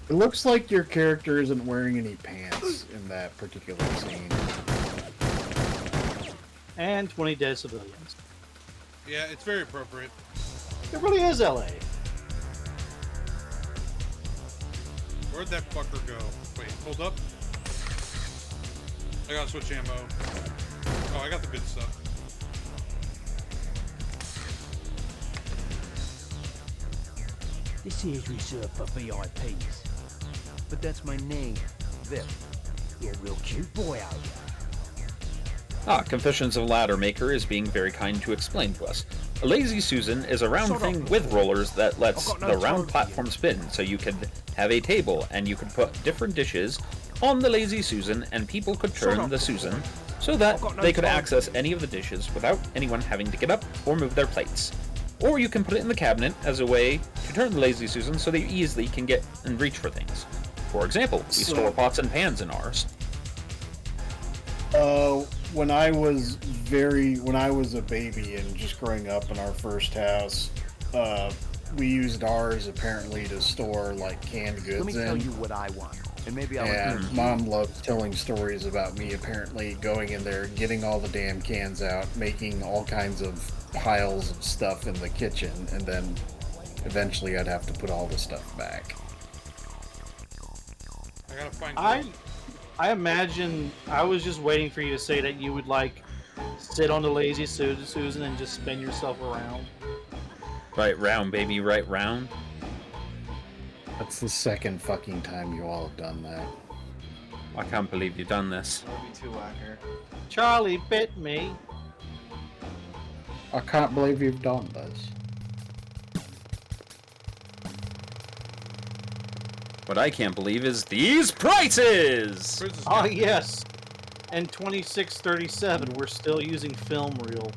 It looks like your character isn't wearing any pants in that particular scene. And 20 dead civilians. Yeah, it's very appropriate. It really is LA. Where'd that fucker go? Wait, hold up. I gotta switch ammo. Oh, I got the good stuff. This here's reserved for VIPs. But that's my name, Vip. You're a real cute boy out here. Confessions of a Ladder Maker is being very kind to explain to us. A Lazy Susan is a round thing with rollers that lets the round platform spin, so you could have a table and you could put different dishes on the Lazy Susan and people could turn the Susan so that they could access any of the dishes without anyone having to get up or move their plates. Or you can put it in the cabinet as a way to turn the Lazy Susan so they easily can get and reach for things. For example, we store pots and pans in ours. When I was a baby and just growing up in our first house, we used ours apparently to store like canned goods Let me tell you what I want, and maybe I'll And Mom loves telling stories about me apparently going in there, getting all the damn cans out, making all kinds of piles of stuff in the kitchen, and then eventually I'd have to put all the stuff back. I gotta find I imagine I was just waiting for you to say that you would like sit on the Lazy Susan and just spin yourself around. Right round, baby, right round. That's the second fucking time you all have done that. I can't believe you've done this. That would be too here. Charlie bit me. I can't believe you've done this. What I can't believe is these prices! Oh yes. And 2637, we're still using film reel.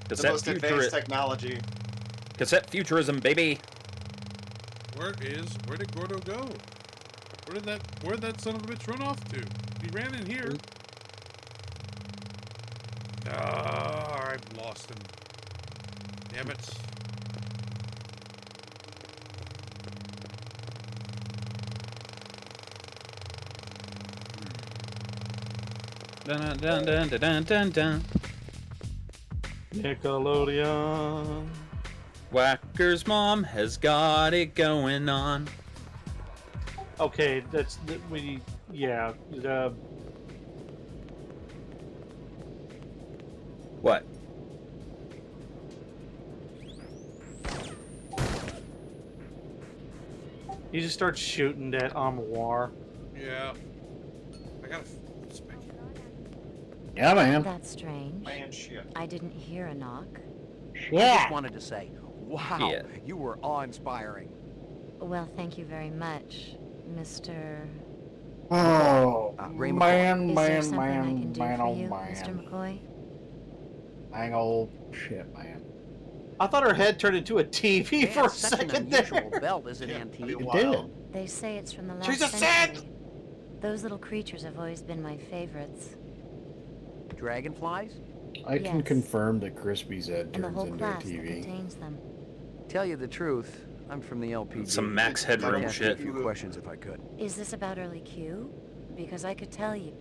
The most advanced technology. Cassette futurism, baby. Where did Gordo go? Where did that son of a bitch run off to? He ran in here. I've lost him. Damn it. Dun dun dun dun dun dun dun. Nickelodeon. Whacker's mom has got it going on. Okay, yeah. What? You just start shooting that armoire. Yeah. I gotta. Yeah, man. That's strange. Man, shit. I didn't hear a knock. I just wanted to say, wow, Yeah. you were awe-inspiring. Well, thank you very much, Mr. Oh, Ray man, Is there man, something I can man, do man, for oh you, Mr. man. McCoy? Dang old shit, man. I thought her head turned into a TV for a Such an second unusual there. belt as an antique. It did. They say it's from the last She's a century. Sith! Those little creatures have always been my favorites. Dragonflies? I can Yes. confirm that Crispy's head And the turns whole into a class that TV. contains them. Tell you the truth, I'm from the LPD. Some max I'd headroom ask you shit. a few questions if I could. Is this about early Q? Because I could tell you.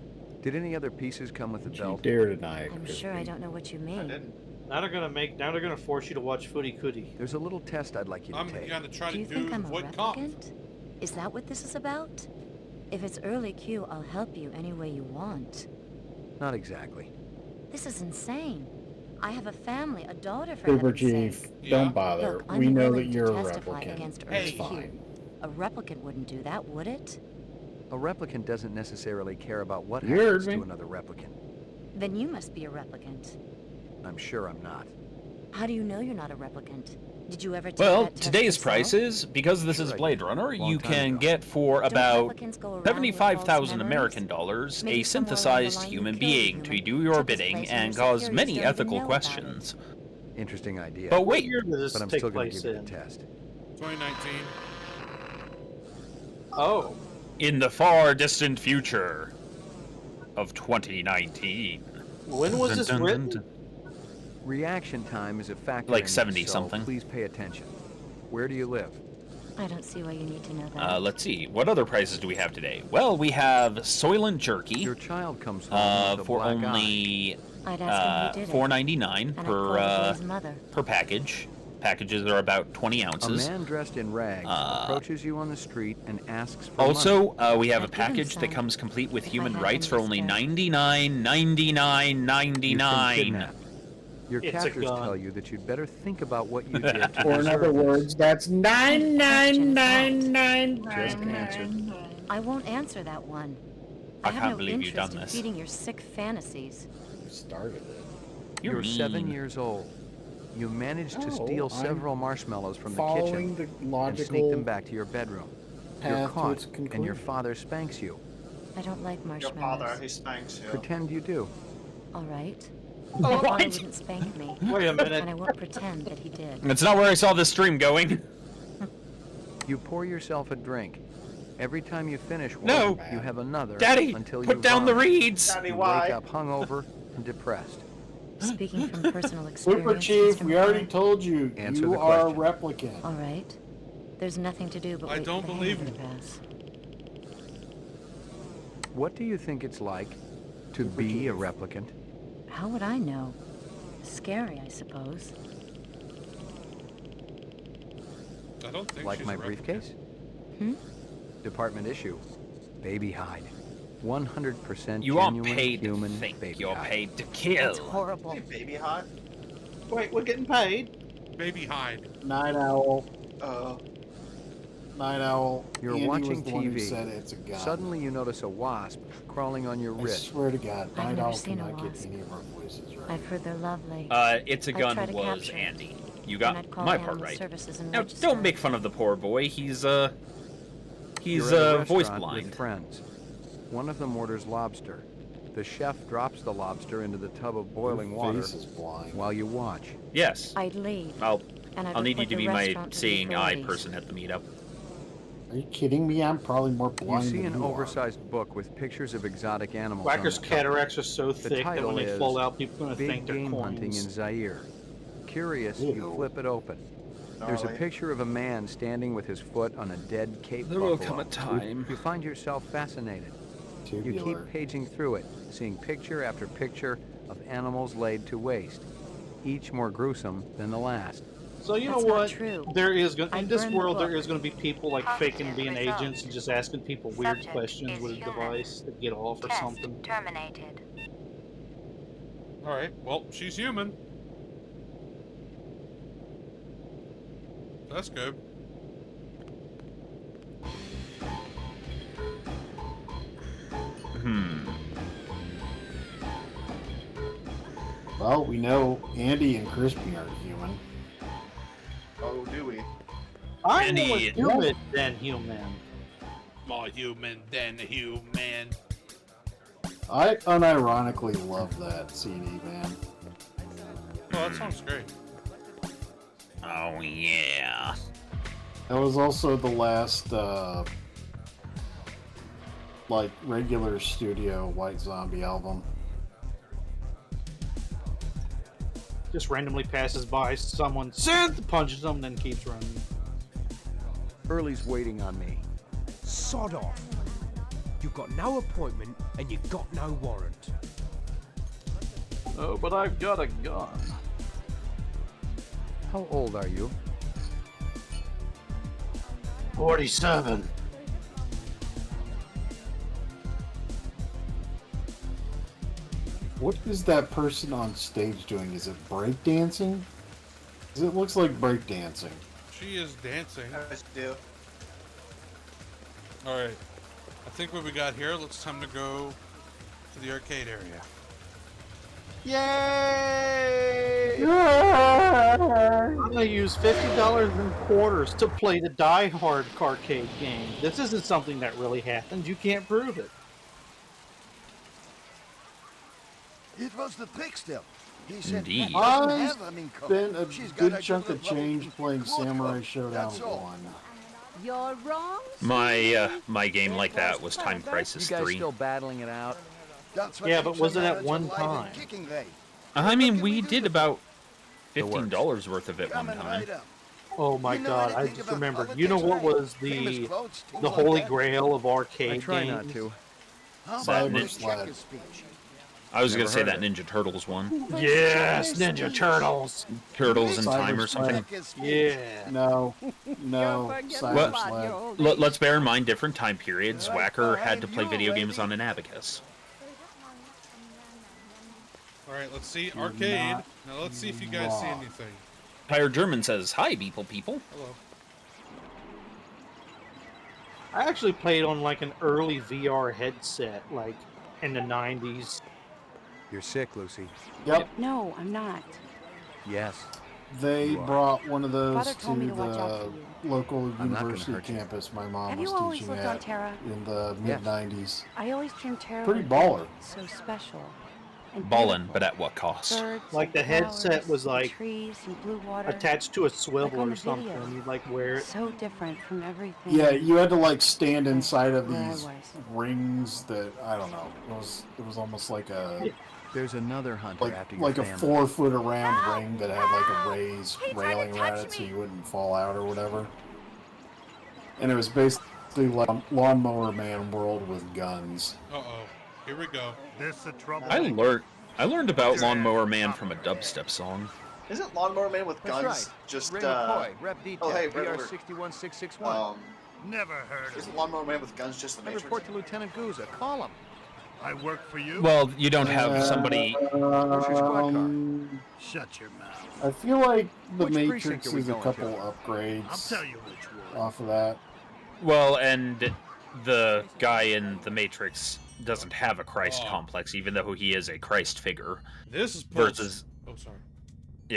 Did any other pieces come with the You belt? dare deny it, I'm sure I don't know what you mean. Now they're gonna force you to watch Footy Cootie. There's a little test I'd like you to I'm take. gonna try Do to you think I'm a avoid cop. replicant? Is that what this is about? If it's early Q, I'll help you any way you want. Not exactly. This is insane. I have a family, a daughter for Super heaven's Chief, sake. don't bother. Look, I'm We know that willing to you're a testify replicant. against It's early Q. fine. A replicant wouldn't do that, would it? A replicant doesn't necessarily care about what You heard happens me. to another replicant. Then you must be a replicant. I'm sure I'm not. How do you know you're not a replicant? Did you ever take Well, that test today's yourself? prices, because this is Sure I Blade did. Runner, Long you time can ago. get for Don't about replicants go around with 75,000 false American memories? dollars Maybe a somewhere along the synthesized line you human killed a being to human, do your took his bidding place, and your cause superiors many don't even ethical know about questions. Interesting idea. But What wait, year did this but I'm take still going to place give you in? the test. 2019. Oh, in the far distant future of 2019. when was this written? Reaction time is a factor Like in this, 70 so something. please pay attention. Where do you live? I don't see why you need to know that. Let's see. What other prices do we have today? Well, we have Soylent Jerky Your child comes home with a for black only I'd ask him who did it. $4.99 And I'd call the boy's mother. per package. Packages are about 20 eye. A ounces. man dressed in rags approaches you on the street and asks for Also, we have a I'd give him package that some comes complete with if I human had rights them for only discovered. $99.99.99. money. You've been kidnapped. Your It's a captors gun. tell you that you'd better think about what you did to Or in other deserve this. words, that's What question is that? 999. Just answer. I won't answer that one. I have can't no believe you've interest done in this. feeding your sick fantasies. You started it. You're You're 7 mean. years old. You managed to No, steal I'm several marshmallows from the Following kitchen the and sneak logical them back to your bedroom. You're path to caught, its and your conclusion. father spanks you. I don't like Your marshmallows. father, he spanks you. Pretend you do. All right. My father wouldn't spank me. Wait a And I minute. won't pretend that he did. That's not where I saw this stream going. You pour yourself a drink. Every time you finish one, No. you have another Daddy, until put you down the vomit. reeds. Daddy, You why? wake up hungover and depressed. Speaking from personal experience, Super Chief, Mr. we already McCoy. told you. Answer You the are a question. replicant. All right. There's nothing to do but I wait don't for the believe hangover to you. pass. What do you think it's like to be a replicant? How would I know? Scary, I suppose. I don't think Like she's my a replicant. briefcase? Hmm? Department issue. Baby hide. 100% You aren't genuine paid to human think. baby You're hide. paid to kill. That's horrible. Hey, baby hot. Wait, we're getting paid. Baby hide. Night Owl. Uh, Night Owl. You're Andy watching was the one who TV. said it's a gun. Suddenly you notice a wasp crawling on your I wrist. swear to God, I've Night never Owl seen a cannot get wasp. any of our voices right. I've heard they're lovely. It's a I'd gun try to was capture it. Andy. You Then got I'd call my part Animal right. Services and Now, register don't it. make fun of the poor boy. He's You're at a voice restaurant blind. with friends. One of them orders lobster. The chef drops the lobster into the tub of boiling Your water face is blind. while you watch. Yes. I'd leave. I'll And I'd I'll need you report to the be my restaurant to the seeing eye authorities. person at the meetup. Are you kidding me? I'm probably more You blind see than an you are. oversized book with pictures of exotic animals. Whacker's on the cover. cataracts are so The thick that title when they is fall out, people are going to Big think they're Game Hunting in coins. Zaire. Curious, you Ew. flip it open. There's a gnarly. picture of a man standing with his foot on a dead Cape There will buffalo. come a time. You find yourself fascinated. You Tubular. keep paging through it, seeing picture after picture of animals laid to waste, each more gruesome than the last. So you That's know not what? true. There is going I in this burned the world there book. is going to be people like faking being Result. agents and just asking people weird Subject questions is with a human. device to get off or Test something. terminated. Alright, well, she's human. That's good. Well, we know Andy and Crispy aren't human. oh, do we? I'm more Andy. human than human. More human than human. I unironically love that CD, man. Oh, that sounds great. Oh yeah. That was also the last, like, regular studio White Zombie album. Just randomly passes by someone, synth punches them, then keeps running. Early's waiting on me. Sod off. You You've got no appointment and you've got no warrant. Oh, but I've got a gun. How old are you? 47. What is that person on stage doing? Is it breakdancing? Because it looks like breakdancing. She is dancing. I do. All right. I think what we got here. It's time to go to the arcade area. Yay! I'm gonna use $50 in quarters to play the Die Hard arcade game. This isn't something that really happened. You can't prove it. It was the pig still. He said, Indeed. "He doesn't I have an income. spent a She's got good a chunk good of level change in playing vodka. Samurai Showdown That's all. 1. You're wrong. My game like that was Time You Crisis guys 3. still battling it out? That's what Yeah, keeps but wasn't the at marriage one alive time. and kicking, they. I mean, we do did to about The works. $15 worth of it one Coming time. right up. Oh my You know god, I anything just about remembered. other You know things, what right? was Famous the quotes, things the like holy that? grail of arcade I try games? not to. How Cyber about this Sled. checker speech? I was Never gonna say heard that of Ninja Turtles one. Yes, Ninja Turtles. Turtles in Cyber Time or Sled. something. Checker speech. Yeah. No, Cyber What? Sled. Let's bear in mind different time periods. Right Whacker had to behind play you, video games lady. on an abacus. All right, let's see arcade. not Now let's see if you guys see wrong. anything. Tired German says, "Hi, people." Hello. I actually played on like an early VR headset, like in the 90s. You're sick, Lucy. Yep, No, I'm not. Yes. they You are. brought one of those Father to told me to watch out the for you. local I'm not gonna university hurt you. campus my mom Have was you always teaching lived on at Terra? in the Yes. mid-90s. I always dreamed Terra Pretty would be baller. so special. And Ballin', beautiful. but at what cost? Birds Like and the headset flowers was and like trees and blue water. attached to a Like swivel on or the something. video. You'd like wear it. So different from everything. Yeah, you had to like stand inside of Where I these was. rings that I don't know. It was almost like a There's another hunter after your like a family. 4 foot around ring that had like a raised railing around it so you wouldn't fall out or whatever. And it was basically like Lawnmower Man world with guns. Uh-oh. Here we go. This a trouble? I learned about Lawnmower Man from a dubstep song. Isn't Lawnmower Man with That's guns right. just Ray McCoy, Rep Detail, oh hey, VR River. 61661. Never heard of Isn't Lawnmower Man with guns just the I Matrix? report to Lieutenant Gouza. Call him. I work for you? Well, you don't have somebody. Where's your squad car? Shut your mouth. I feel like the Which Matrix precinct are we is a going couple to? I'll upgrades tell you which one. off of that. Well, and the guy in the Matrix doesn't have a Christ Oh. complex, even though he is a Christ figure. This is Versus, Oh, sorry.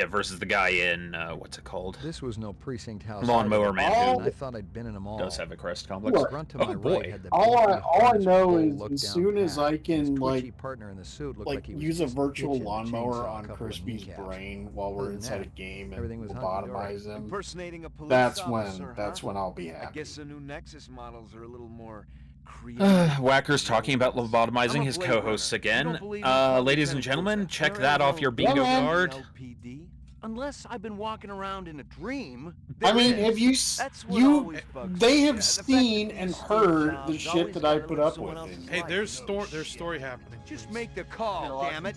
versus the guy in what's it called? This was no precinct house. Lawnmower either. Man, I thought I'd been in them all. who does have a Christ complex. Look, Grunt to Oh, my boy. right had the All I beefy, know bull is look as down soon as pat. I His can twitchy partner in the suit looked like he was use a just virtual itching to lawnmower chainsaw a on couple of Crispy's kneecaps. brain while we're Other than inside that, a game and everything was hunky-dory. lobotomize him. Impersonating a police That's officer, when I'll be I happy. guess the new Nexus models are a little more creative. Whacker's talking about lobotomizing I'm a his Blade co-hosts Runner. You again. don't believe me? Call Ladies and Lieutenant gentlemen, Gouza. check There that ain't off your no bingo card. LPD. Unless I've been walking around in a dream. I mean, there have is. you That's what always bugs they me. have The fact seen that and these heard jobs the shit always that I gotta put live up someone with. else's Hey, life. there's story happening. Just make the call, damn it.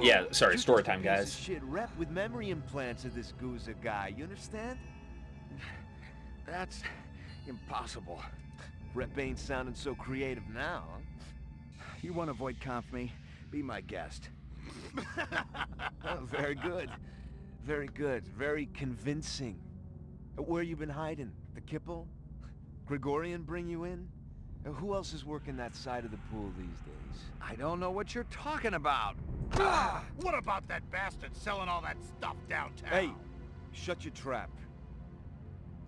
Yeah, sorry, You're story just a time, piece of guys. Shit rep with memory implants of this Gouza guy. You understand? That's impossible. Rep ain't sounding so creative now. Huh? You want to avoid conf me? Be my guest. Oh, very good. Very good. Very convincing. Where you been hiding? The Kipple? Gregorian bring you in? Who else is working that side of the pool these days? I don't know what you're talking about. What about that bastard selling all that stuff downtown? Hey, shut your trap.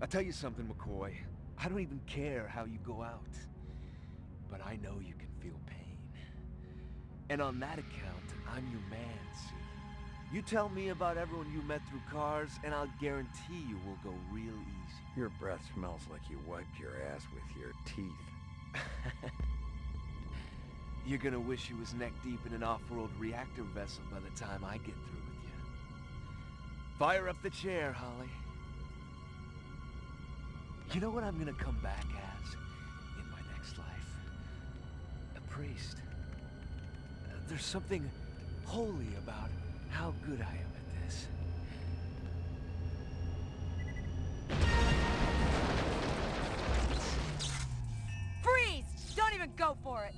I'll tell you something, McCoy. I don't even care how you go out. But I know you can feel pain. And on that account, I'm your man, see? You tell me about everyone you met through cars, and I'll guarantee you will go real easy. Your breath smells like you wiped your ass with your teeth. You're gonna wish you was neck-deep in an off-road reactor vessel by the time I get through with you. Fire up the chair, Holly. You know what I'm gonna come back as in my next life? priest. There's something holy about how good I am at this. Freeze! Don't even go for it!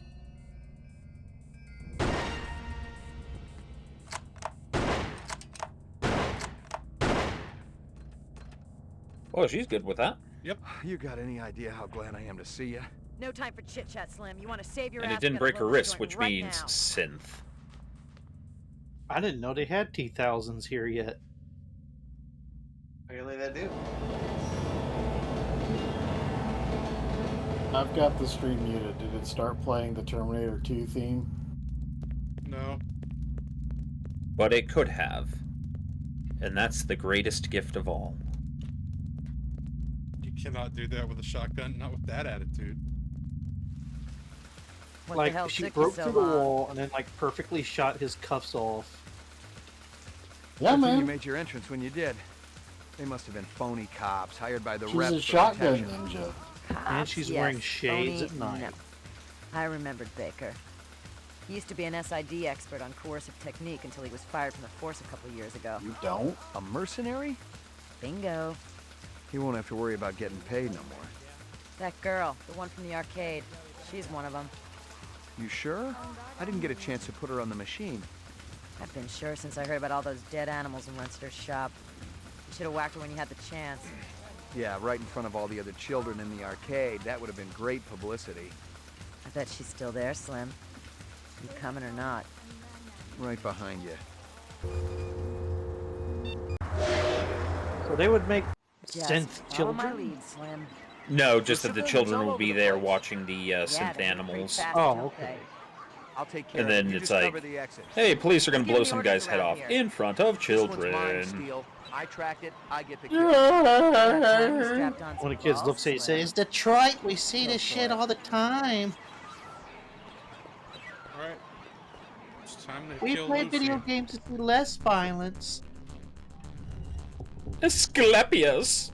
Oh, she's good with that. Yep. You got any idea how glad I am to see you? No time for chit-chat, Slim. You want to save your And ass? it didn't get a break her local wrist, joint which right means now. synth. I didn't know they had T-1000s here yet. Apparently they do. I've got the stream muted. Did it start playing the Terminator 2 theme? No. But it could have. And that's the greatest gift of all. You cannot do that with a shotgun, not with that attitude. What Like, the hell she took broke you so through the long? wall and then, like, perfectly shot his cuffs off. Yeah, Good thing man. you made your entrance when you did. They must have been phony cops hired by the She's reps a for shotgun protection. ninja. And she's wearing shades at night. No. I remembered Baker. He used to be an SID expert on coercive technique until he was fired from the force a couple years ago. You don't? A mercenary? Bingo. He won't have to worry about getting paid no more. That girl, the one from the arcade, she's one of them. You sure? I didn't get a chance to put her on the machine. I've been sure since I heard about all those dead animals in Renster's shop. You should have whacked her when you had the chance. Yeah, right in front of all the other children in the arcade. That would have been great publicity. I bet she's still there, Slim. You coming or not? Right behind you. So they would make Just synth follow my children? lead, Slim. No, just that the civilians children all will over be the there place. watching the Yeah, synth they're pretty animals. fast, Oh, don't okay. I'll take care And of it. then You it's just like, cover the exit. hey, police are gonna Give blow me some orders guy's head around off here. in front of This one's mine, children. Steele. I tracked it. I get the Got time, you Yeah. strapped on One some of the kids balls, look say, Slim. "It's Detroit. We see Go this for shit it. all the time. Alright. It's time to We kill play Lucy. video games to see less violence." Asclepius.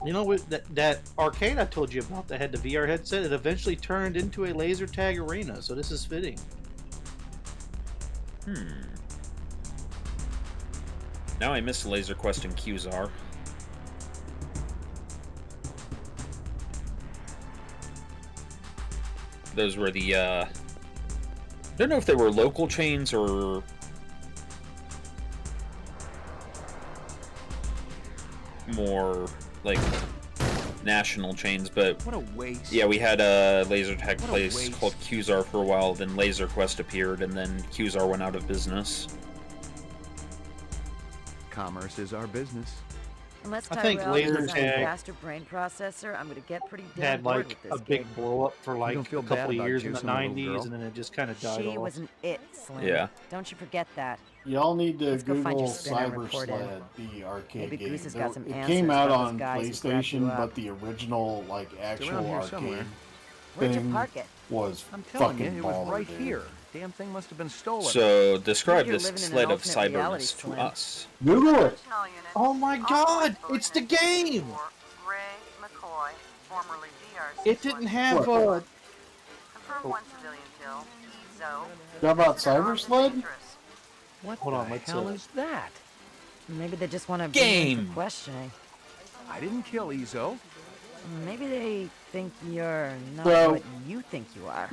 You know what? That arcade I told you about that had the VR headset, it eventually turned into a laser tag arena, so this is fitting. Now I miss Laser Quest and Qzar. Those were the, I don't know if they were local chains or more, like, national chains, but What a waste. yeah, we had a laser tag What a place waste. called Qzar for a while, then Laser Quest appeared, and then Qzar went out of business. Commerce is our business. Unless I think Tyrell laser has a tag faster brain processor, I'm gonna get pretty damn Had bored like with a this big kid. blow up for like don't feel a bad couple of about years in the juicing a little 90s, girl. and then it just kind of died She off. was an it, Slim. Yeah. Don't you forget that. Y'all need to Let's go find Google your spinner and Cyber report in. Sled, the arcade Maybe game. Goose has got some It answers came out about those on guys who grabbed you PlayStation, up. but the original, like, actual around here arcade somewhere. Where'd you thing park it? was I'm telling fucking you, it was baller, right dude. here. Damn thing must have been stolen. So, describe You're this living in an sled of alternate reality, cyberness to Slim. us. Google it! Oh my god! It's the game! Ray McCoy, formerly DRC. It didn't have What? Confirmed one civilian kill. Ezo. How about Cyber Sled? what Hold the on, let's hell is that? Maybe they just want to Game. for questioning. I didn't kill Ezo. Maybe they think you're not Bro. what you think you are.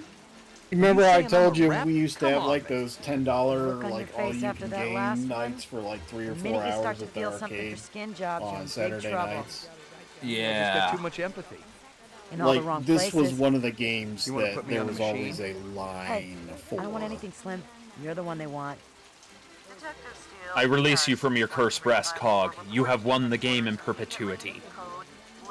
Remember you I saying I'm told a you rep? we used to Come have on, like man. those $10 Look on your like face all you after can that last game one? nights for like 3 or The 4 minute you start hours to at the feel something for arcade skin jobs, you're in on big Saturday trouble. nights. I just Yeah. got too much empathy. In all the Like wrong this places. was one of the games You wanna that put me there on the was machine? always a line Hey, for. I don't want anything, Slim. You're the one they want. Detective Steele. I release you from your cursed brass cog. You have won the game in perpetuity.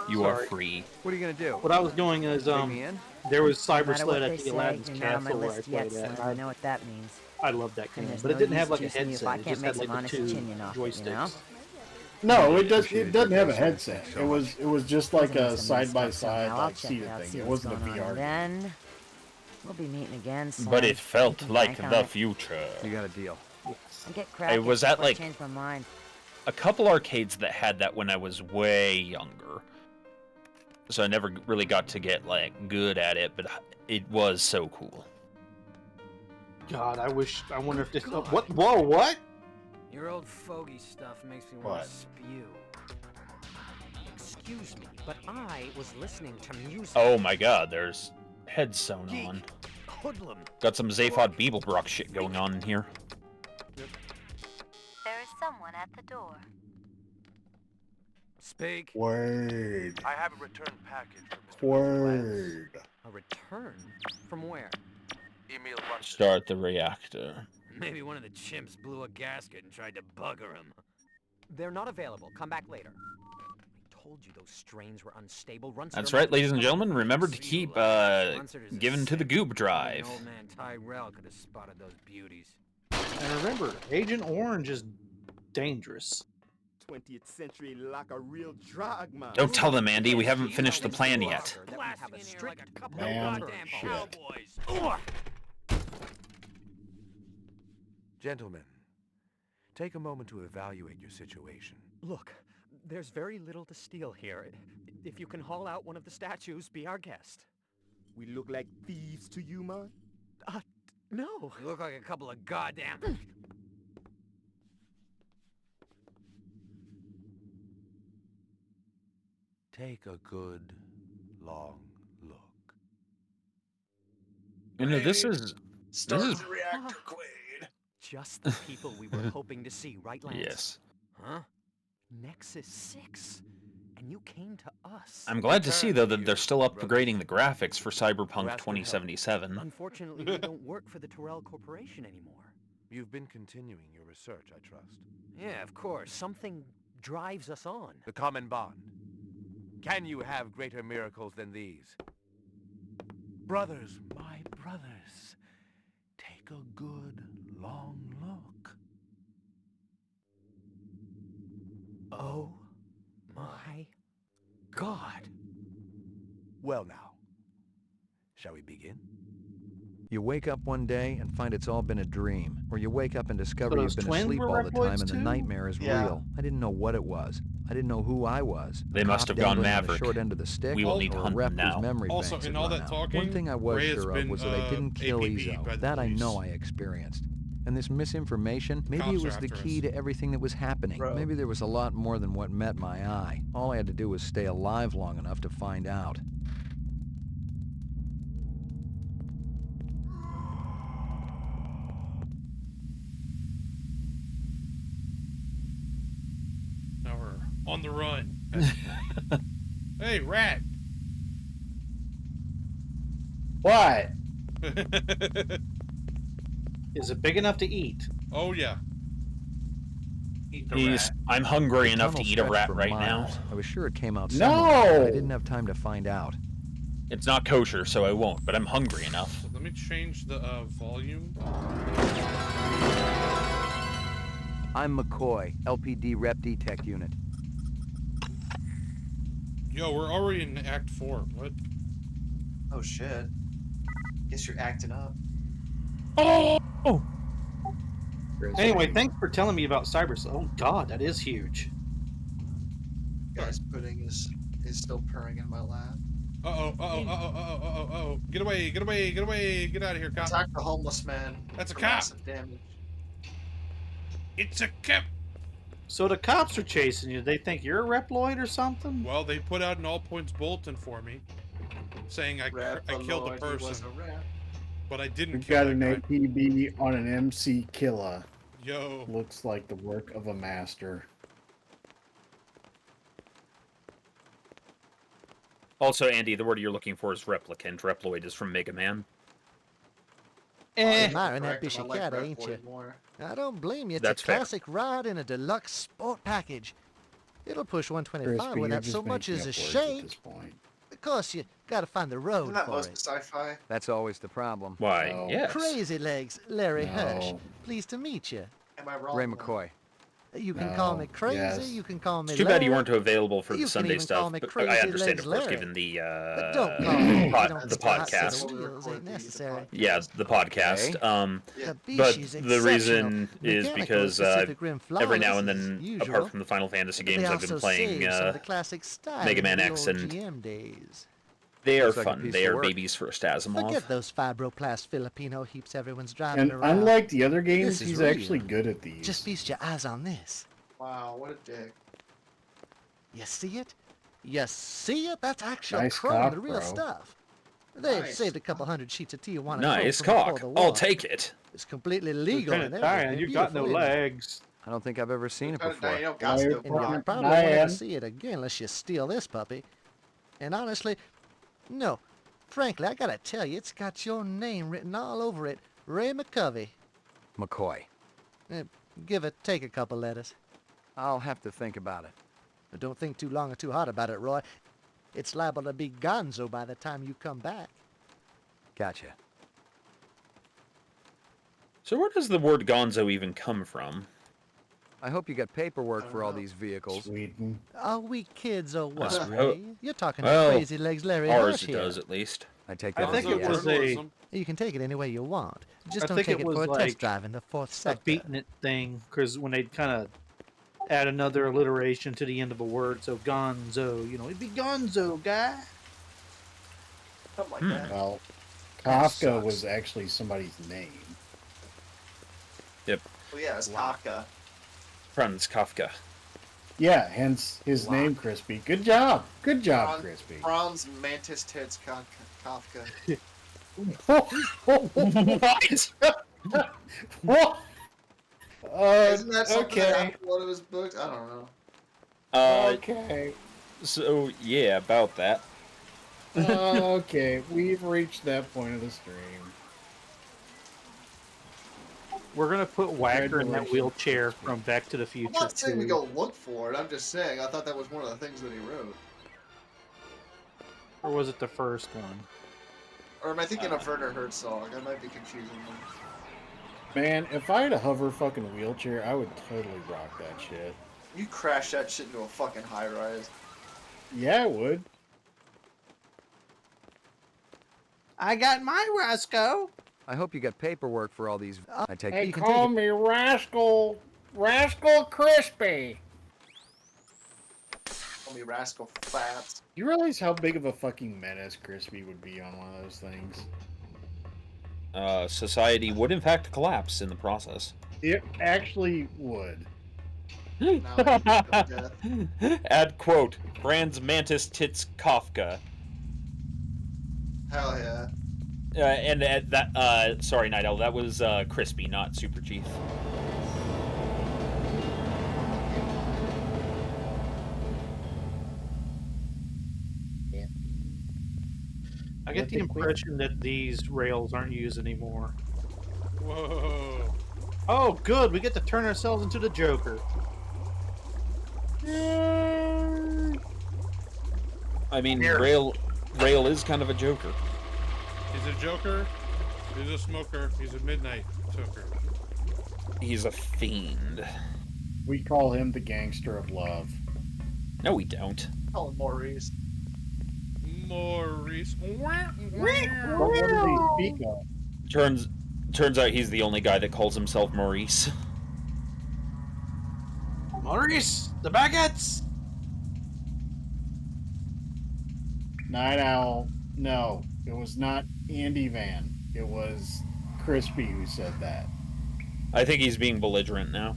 You are Sorry. free. What are you gonna do? What I was doing is, Bring me in? there was No Cyber matter what Sled they at the say, Aladdin's you're not on my Castle where I list yet, played at. Slim. I know what that means. I love that And game, there's but it no didn't have use like a juicing you if I headset. It can't just make had some like the honest 2 opinion off it, joysticks. you know? No, it Appreciate it, doesn't have a Jason. headset. Thanks It was just like Doesn't a mess with me side by stuff somehow. side I'll like check seated out, thing. see It what's wasn't a going on, VR and game. then we'll be meeting again, Slim. But it We felt can like bank on the it. future. You got a deal. I'll get cracking I was at, before I like, change my mind. A couple arcades that had that when I was way younger. so I never really got to get like good at it, but it was so cool. God, I wonder if this. What? Whoa! What? Your old fogey stuff makes me want to spew. Excuse me, but I was listening to music. Oh my God, there's heads sewn on. Hoodlum. Got some Zaphod Beeblebrook shit going on in here. There is someone at the door. Speak. Word. I have a return package for Mr. Word. A return? From where? Emil wants to Start the reactor. Maybe one of the chimps blew a gasket and tried to bugger him. They're not available. Come back later. I told you those strains were unstable. That's right, ladies and gentlemen. Remember to keep giving to the Goop Drive. Old man Tyrell could have spotted those beauties. And remember, Agent Orange is dangerous. 20th century like a real drug man. Don't tell them, Andy. We haven't finished the plan yet. Have a strict Man, cowboys. Gentlemen, take a moment to evaluate your situation. Look, there's very little to steal here. If you can haul out one of the statues, be our guest. We look like thieves to you, man? No. You look like a couple of goddamn... Take a good, long look. You know, this is Start the reactor, Quaid. Just the people we were hoping to see, right, Lance? Yes. Huh? Nexus 6. And you came to us. I'm glad to see, though, that they're still upgrading the graphics for Cyberpunk 2077. Unfortunately, we don't work for the Tyrell Corporation anymore. You've been continuing your research, I trust. Yeah, of course. Something drives us on. The common bond. Can you have greater miracles than these? Brothers, my brothers, take a good, long look. Oh my God. Well now, shall we begin? You wake up one day and find it's all been a dream, or you wake up and discover So you've those been twins asleep were all the time Reploids and the too? nightmare is Yeah. real. I didn't know what it was. I didn't know who I was. They A must cop have gone dangling on the Maverick. short end of the stick, We will need to or a hunt rep them whose now. memory Also, banks in had all run that out. talking, One thing I was Ray has sure of been, was that I didn't kill APB'd Izzo. by the That I police. know I experienced. And this misinformation, maybe Cops it are was the after key us. to everything that was happening. Bro. Maybe there was a lot more than what met my eye. All I had to do was stay alive long enough to find out. Now we're on the run. Hey, rat! What? Is it big enough to eat? Oh, yeah. Eat the rat. I'm hungry The enough to tunnel eat a stretched rat for right miles. now. I was sure it came out No! somewhere, but I didn't have time to find out. It's not kosher, so I won't, but I'm hungry enough. So let me change the volume. I'm McCoy, LPD Rep Detect Unit. Yo, we're already in Act 4. What? Oh shit. Guess you're acting up. Oh! Anyway, thanks for telling me about Cyber. Oh God, that is huge. Guy's pudding is still purring in my lap. Uh-oh, uh-oh, uh-oh, uh-oh, uh-oh, uh-oh. Get away, get away, get away. Get out of here, cop. Attack the homeless man. That's a for cop. massive damage. It's a cop. So the cops are chasing you. They think you're a Reploid or something? Well, they put out an all-points bulletin for me, saying I killed the Reploid, he was person, a rat. but I didn't We've kill got an that guy. APB on an MC killer. Yo. Looks like the work of a master. Also, Andy, the word you're looking for is replicant. Reploid is from Mega Man. Admiring that Correct him, I bishy like cat, ain't Reploid you? more. I don't blame you. It's That's a fair. classic ride in a deluxe sport package. It'll push 125 Crispy, without you're so just much making as a up words shake. at this point. Of course, you gotta find the road Isn't that for most it. sci-fi? That's always the problem. Why, No. yes. Crazy Legs, Larry Hirsch. No. Pleased to meet you. Am I wrong? Ray though? McCoy. You can call me crazy, yes. you can call me It's too bad you Larry, weren't available for you the can Sunday even call stuff. me But Crazy I understand, Legs of course, Larry. given the But don't call me if you don't the stick a hot set podcast. of wheels ain't necessary. Yeah, the podcast. The But Bishi's the exceptional. reason is Mechanical because Pacific Rim every now flawless and as then, usual. apart from the Final Fantasy But they games, I've been also playing save some of the classic styling Mega of Man the X, old and GM days. they are Looks like a fun. piece They of are work. babies for Astasimov. Forget those fibroplast Filipino heaps everyone's driving And around. unlike the other games, This is he's real. actually good at these. Just feast your eyes on this. Wow, what a dick. You see it? You see it? That's actual Nice chrome, cock, the real bro. stuff. They've Nice. saved a couple hundred sheets of Tijuana Nice chrome from cock. before the war. I'll take it. It's completely legal and Lieutenant everything. Diane, you got no Beautiful, isn't it? legs. I don't think I've ever seen it Lieutenant before. Dan, you don't got to. And you'll probably want to see it again unless you steal this puppy. And honestly, no. Frankly, I gotta tell you, it's got your name written all over it. Ray McCovey. McCoy. Take a couple letters. I'll have to think about it. But don't think too long or too hard about it, Roy. It's liable to be gonzo by the time you come back. Gotcha. So where does the word gonzo even come from? I hope you got paperwork for all these vehicles. Sweden. Are we kids or what, Well, Ray? You're talking to well, Crazy Legs Larry ours Hirsch it here. does, at least. I take I that think as it yes. was a You can take it any way you want. Just I don't think take it it was for a like test drive in the fourth a sector. beating it thing, because when they'd kind of add another alliteration to the end of a word, so gonzo, it'd be gonzo, guy. Something like that. Well, That Kafka sucks. was actually somebody's name. Yep. Well, yeah, it's Kafka. Franz Kafka. Yeah, hence his name, Crispy. Good job. Good job, Crispy. Franz Mantis Tits Kafka. What? What? Isn't that something that okay. happened in one of his books? I don't know. Okay. So, yeah, about that. Okay, we've reached that point of the stream. We're gonna put Whacker in that Congratulations. wheelchair from Back to the I'm Future not saying we too. go look for it. I'm just saying I thought that was one of the things that he wrote. Or was it the first one? Or am I thinking of Werner Herzog? I might be confusing them. Man, if I had a hover fucking wheelchair, I would totally rock that shit. You crash that shit into a fucking high rise. Yeah, I would. I got my Roscoe. I hope you got paperwork for all these. I take Hey, you can call take it. me Rascal Crispy. Call me Rascal Fats. You realize how big of a fucking menace Crispy would be on one of those things? Society would in fact collapse in the process. It actually would. Add quote, Franz Mantis Tits Kafka. Hell yeah. And sorry, Night Owl, that was Crispy, not Superchief. I get the impression that these rails aren't used anymore. Whoa. Oh, good. We get to turn ourselves into the Joker. I mean, Rail is kind of a joker. He's a joker. He's a smoker. He's a midnight toker. He's a fiend. We call him the gangster of love. No, we don't. Call him Maurice. Maurice. What does he speak of? Turns out he's the only guy that calls himself Maurice. Maurice, the baguettes. Night Owl. No, it was not Andy Van. It was Crispy who said that. I think he's being belligerent now.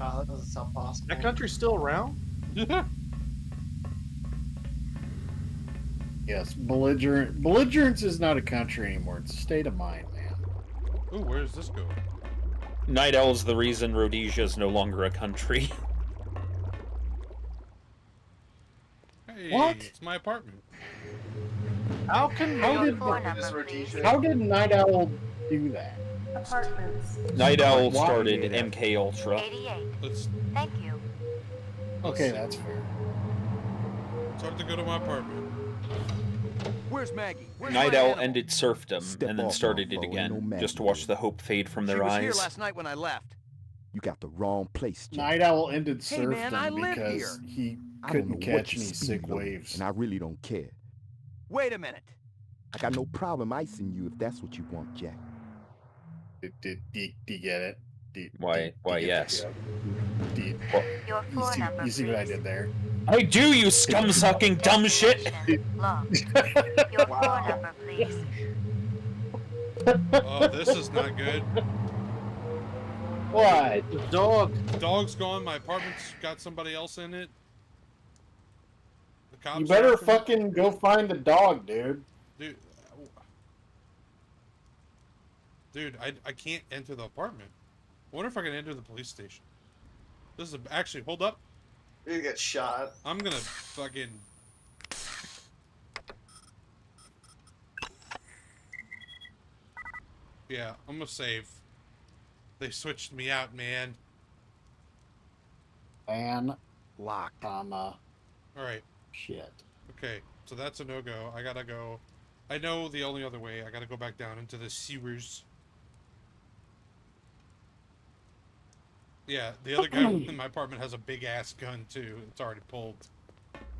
Oh, that doesn't sound possible. That country's still around? Yes, belligerent. Belligerence is not a country anymore. It's a state of mind, man. Ooh, where does this go? Night Owl's the reason Rhodesia is no longer a country. Hey, What? it's my apartment. How did Night Owl do that? Apartments. Night Owl Why started did that? MK Ultra. 88. Let's Thank you. Okay, that's fair. start to go to my apartment. Where's Maggie? Where's Night my Owl animal? ended serfdom and then started it again, just to watch the hope fade from She their was here eyes. last night when I left. You got the wrong place, Jack. Night Owl ended Hey, man, I serfdom live because here. he I don't know couldn't what catch you any speed sick load, waves. and I really don't care. Wait a minute. I got no problem icing you if that's what you want, Jack. Do you get it? Why, get yes. Your floor number, You see what I please. did there? I do, you scum-sucking dumb shit! Locked. Your floor number, please. Oh, this is not good. What? The dog. Dog's gone. My apartment's got somebody else in it. The cops. You better are after me. fucking go find the dog, dude. Dude, I can't enter the apartment. I wonder if I can enter the police station. This is actually, hold up. You're gonna get shot. I'm gonna fucking. Yeah, I'm gonna save. They switched me out, man. And lock, comma. Alright. Shit. Okay, so that's a no-go. I gotta go. I know the only other way. I gotta go back down into the sewers. Yeah, the other guy in my apartment has a big-ass gun, too. It's already pulled.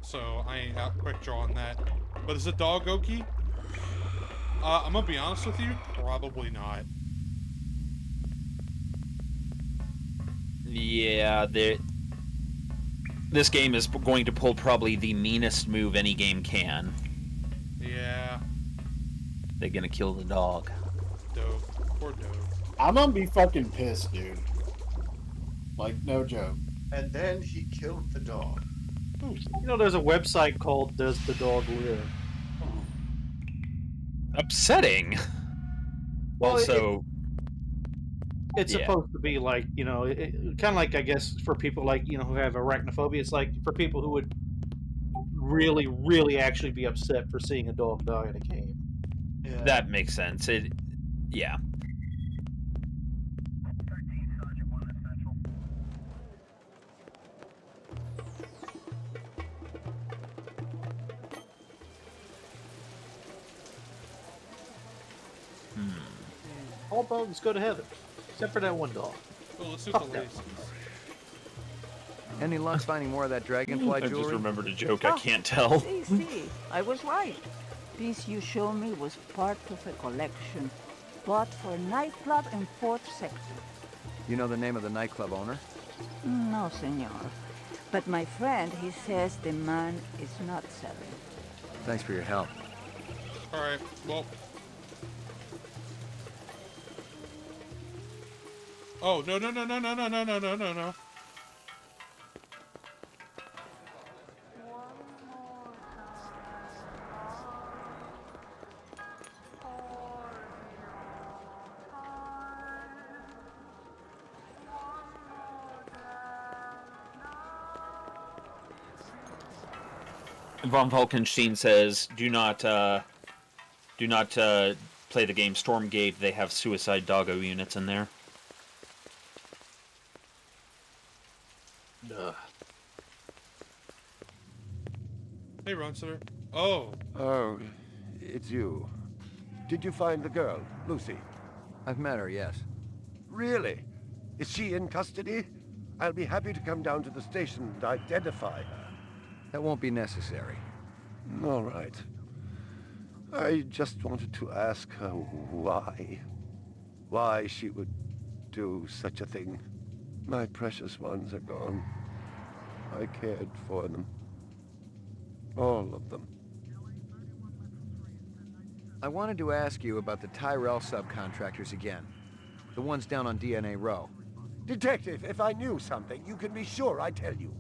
So, I ain't out quick drawing that. But is the dog Oki? I'm gonna be honest with you. Probably not. Yeah, this game is going to pull probably the meanest move any game can. Yeah. They're gonna kill the dog. Dog. Poor dog. I'm gonna be fucking pissed, dude. Like, no joke. And then he killed the dog. You know, there's a website called Does the Dog Live? Upsetting. Well, Also, it's yeah. supposed to be like, you know, kind of like, I guess, for people like, you know, who have arachnophobia. It's like for people who would really, really actually be upset for seeing a dog die in a game. Yeah. That makes sense. Yeah. All dogs go to heaven, except for that one dog. Well, let's do Fuck the that ladies. Any luck finding more of that dragonfly I jewelry? just remembered a joke I can't tell. See, I was right. This you showed me was part of a collection bought for a nightclub in 4th sector. You know the name of the nightclub owner? No, senor. But my friend, he says the man is not selling. Thanks for your help. Alright, well. Oh, no. Von Falkenstein says, do not play the game Stormgate. They have suicide doggo units in there. Hey, Ronster. Oh. Oh, it's you. Did you find the girl, Lucy? I've met her, yes. Really? Is she in custody? I'll be happy to come down to the station and identify her. That won't be necessary. All right. I just wanted to ask her why. Why she would do such a thing. My precious ones are gone. I cared for them. All of them. I wanted to ask you about the Tyrell subcontractors again. The ones down on DNA Row. Detective, if I knew something, you can be sure I'd tell you.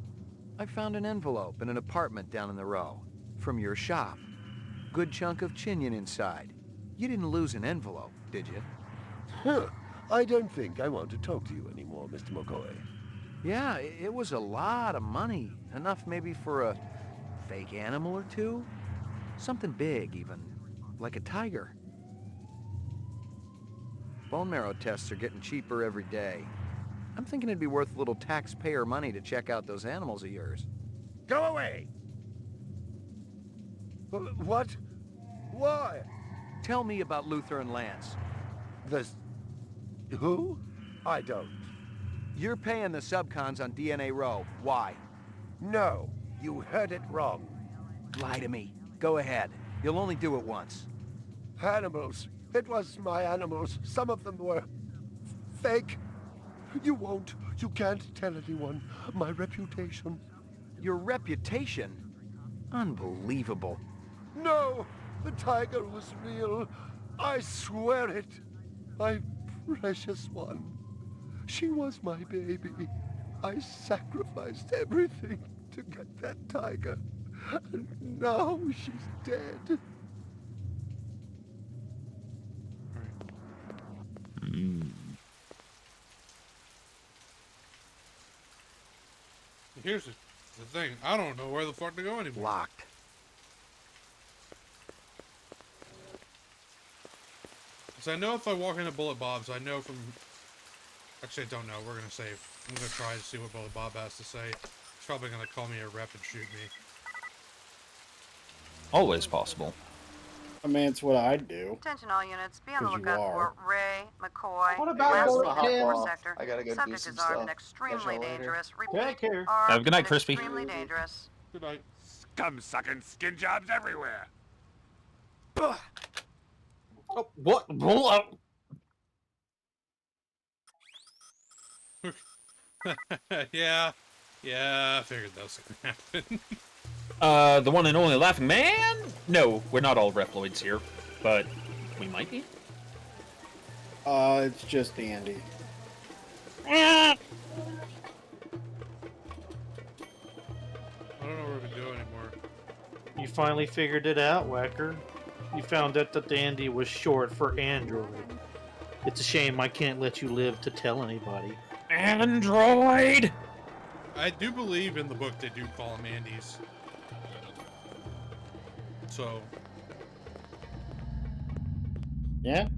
I found an envelope in an apartment down in the row. From your shop. Good chunk of chinion inside. You didn't lose an envelope, did you? Huh. I don't think I want to talk to you anymore, Mr. McCoy. Yeah, it was a lot of money. Enough maybe for a fake animal or two? Something big, even. Like a tiger. Bone marrow tests are getting cheaper every day. I'm thinking it'd be worth a little taxpayer money to check out those animals of yours. Go away! What? Why? Tell me about Luther and Lance. Who? I don't. You're paying the subcons on DNA Row. Why? No, you heard it wrong. Lie to me. Go ahead. You'll only do it once. Animals. It was my animals. Some of them were fake. You won't. You can't tell anyone. My reputation. Your reputation? Unbelievable. No! The tiger was real. I swear it. My precious one. She was my baby. I sacrificed everything to get that tiger. And now she's dead. Here's the thing. I don't know where the fuck to go anymore. Locked. Because I know if I walk into Bullet Bob's, I know from... Actually, I don't know. We're going to save. I'm going to try to see what Bullet Bob has to say. He's probably going to call me a rep and shoot me. Always possible. I mean, it's what I'd do. Attention all units. Be on the 'Cause you lookout are. for Ray, McCoy, What about last going week to in hell? sector. I gotta go do Subject some is armed stuff. and extremely Catch y'all later. dangerous. Take Repeat, care. armed Have a good night, and Crispy. extremely dangerous. Good night. Scum-sucking skin jobs everywhere. Oh, what? Yeah, I figured that was gonna happen. The one and only Laughing Man? No, we're not all Reploids here, but we might be. It's just Andy. I don't know where to go anymore. You finally figured it out, Whacker. You found out that the Andy was short for Android. It's a shame I can't let you live to tell anybody. Android! I do believe in the book they do call them Andes. So... Yeah?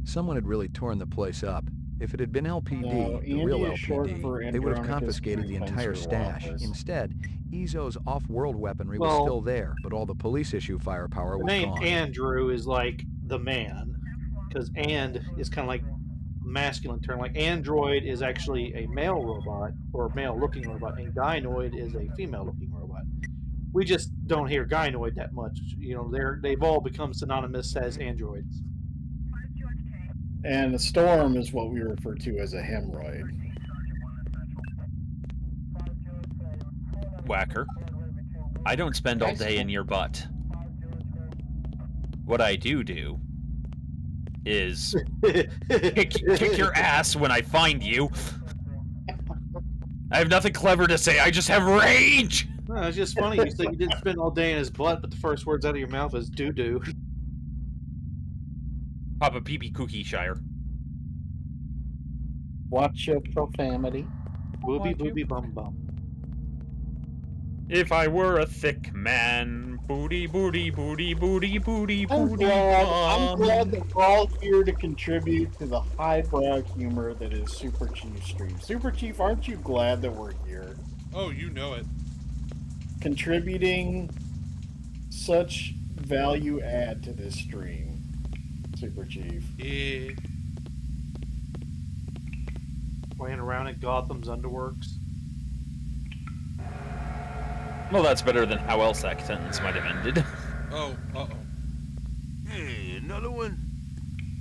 Someone had really torn the place up. If it had been LPD, No, the real Andy is short for LPD, they would have Andronicus confiscated the entire Defense stash. Office. Instead, Ezo's off-world weaponry was Well, still there, but all the police issue firepower The was name gone. Andrew is like the man, because and is kind of like a masculine term. Like android is actually a male robot or male-looking robot, and gynoid is a female-looking robot. We just don't hear gynoid that much. You know, they've all become synonymous as androids. And the Storm is what we refer to as a hemorrhoid. Whacker. I don't spend all day in your butt. What I do is kick your ass when I find you. I have nothing clever to say, I just have rage! No, it's just funny. You said you didn't spend all day in his butt, but the first words out of your mouth is doo-doo. Papa Pee-Pee Cookie Shire. Watch your profanity. Booby booby bum bum. If I were a thick man, booty booty booty booty booty I'm booty glad bum. that we're all here to contribute to the highbrow humor that is Superchief stream. Superchief, aren't you glad that we're here? Oh, you know it. Contributing such value add to this stream, Superchief. Yeah. Playing around at Gotham's Underworks. Well, that's better than how else that sentence might have ended. Oh, uh-oh. Hey, another one?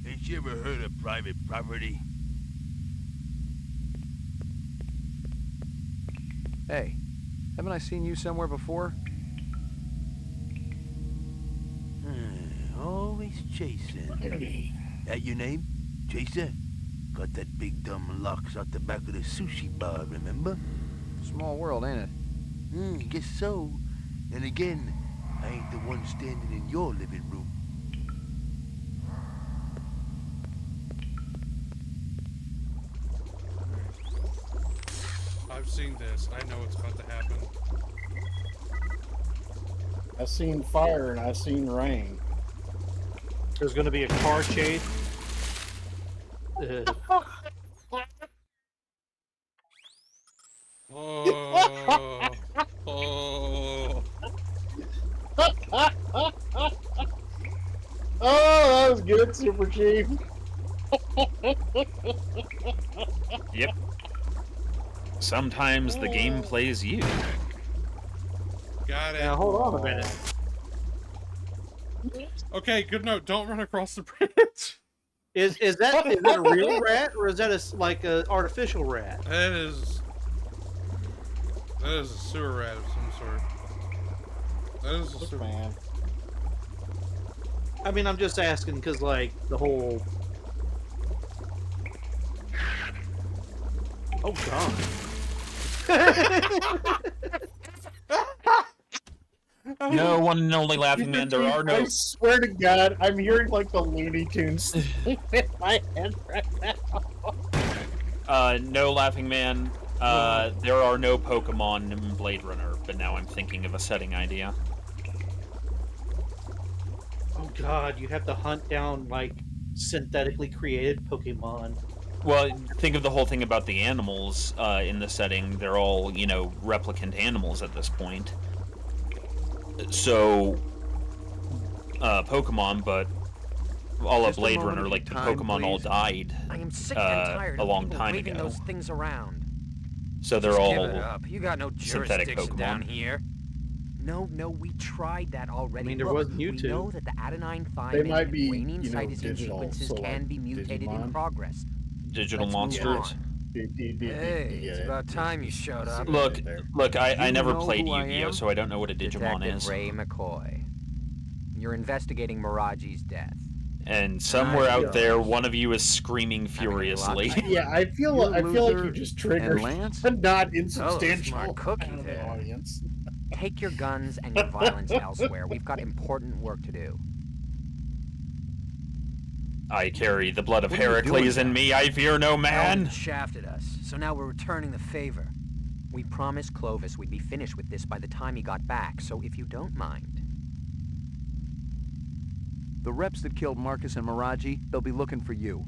Ain't you ever heard of private property? Hey, haven't I seen you somewhere before? Always chasing. That your name? Chaser? Got that big dumb locks out the back of the sushi bar, remember? Small world, ain't it? Guess so. And again, I ain't the one standing in your living room. I've seen this. I know what's about to happen. I've seen fire and I've seen rain. There's going to be a car chase. Oh. Oh. Oh, that was good, Super Chief. Yep. Sometimes the game plays you. Got it. Now hold on a minute. Okay, good note. Don't run across the bridge. Is that a real rat or is that like a artificial rat? That is a sewer rat of some sort. That is a sewer man. I mean, I'm just asking because like the whole. Oh God. No one and only laughing man. There are no. I swear to God, I'm hearing like the Looney Tunes in my head right now. No laughing man. There are no Pokemon in Blade Runner, but now I'm thinking of a setting idea. Oh God, you have to hunt down like synthetically created Pokemon. Well, think of the whole thing about the animals in the setting. They're all, replicant animals at this point. So, Pokemon, but all of Just a Blade moment Runner, of like the your time, Pokemon all please. died I am sick and tired a of long people time waving ago. those things around. So they're Just all give it up. You got no synthetic jurisdiction Pokemon. down here. No, we tried that already. I mean, there Look, wasn't we YouTube. know that the adenine They thymine might and be, ranine cytosine digital, sequences so, can like, be mutated in Digimon. progress. Digital Let's move monsters. on. You Hey, get it's it. about time you showed up. Look, I You never know played who I Yu-Gi-Oh, am? so I don't know what a Digimon Detective is. Ray McCoy. You're investigating Miraji's death. And somewhere I out there, realize. one of you is screaming furiously. Yeah, I feel like you just triggered a not insubstantial smart cookie out of the there. audience. Take your guns and your violence elsewhere. We've got important work to do. I carry the blood of What are you Heracles doing in me, I fear no man! Eldon shafted us, so now we're returning the favor. We promised Clovis we'd be finished with this by the time he got back, so if you don't mind. The reps that killed Marcus and Miraji, they'll be looking for you.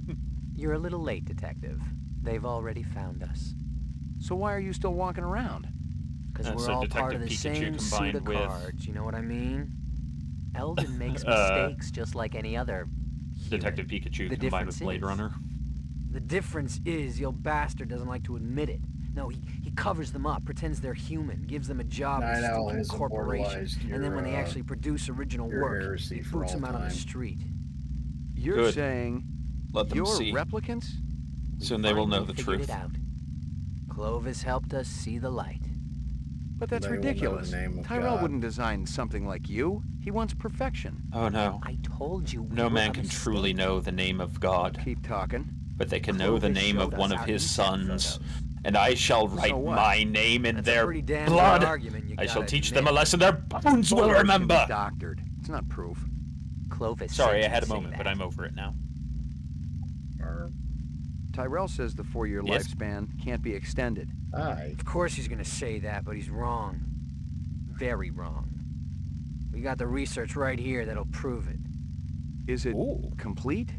You're a little late, Detective. They've already found us. So why are you still walking around? Because we're So all part of Detective the Pikachu same suit combined of with- cards, you know what I mean? Eldon makes mistakes just like any other human. Detective Pikachu The combined difference with Blade is- Runner. The difference is the old bastard doesn't like to admit it. No, he covers them up, pretends they're human, gives them a job Night in a Owl stupid has corporation, immortalized and then when they your, actually produce original your work, heresy he for boots all them out on the time. street. You're Good. saying Let them you're see. replicants? Soon they will know the Figured truth. it out. Clovis helped us see the light. But that's They will know the ridiculous. name of Tyrell God. wouldn't design something like you. He wants perfection. Oh no. I told you. No man can truly know the name of God, Keep talking. but they can know the Clovis name of showed one us of our his insect sons. photos. And I shall write So what? my name in That's a their pretty damn good blood. argument, you I shall gotta teach them a admit. lesson their bones will Photos can be remember. doctored. It's not proof. Clovis. Sorry, said I had a you'd say moment, but that. I'm over it now. Tyrell says the 4-year Yes? lifespan can't be extended. Aye. Of course he's gonna say that, but he's wrong. Very wrong. We got the research right here that'll prove it. Is it complete?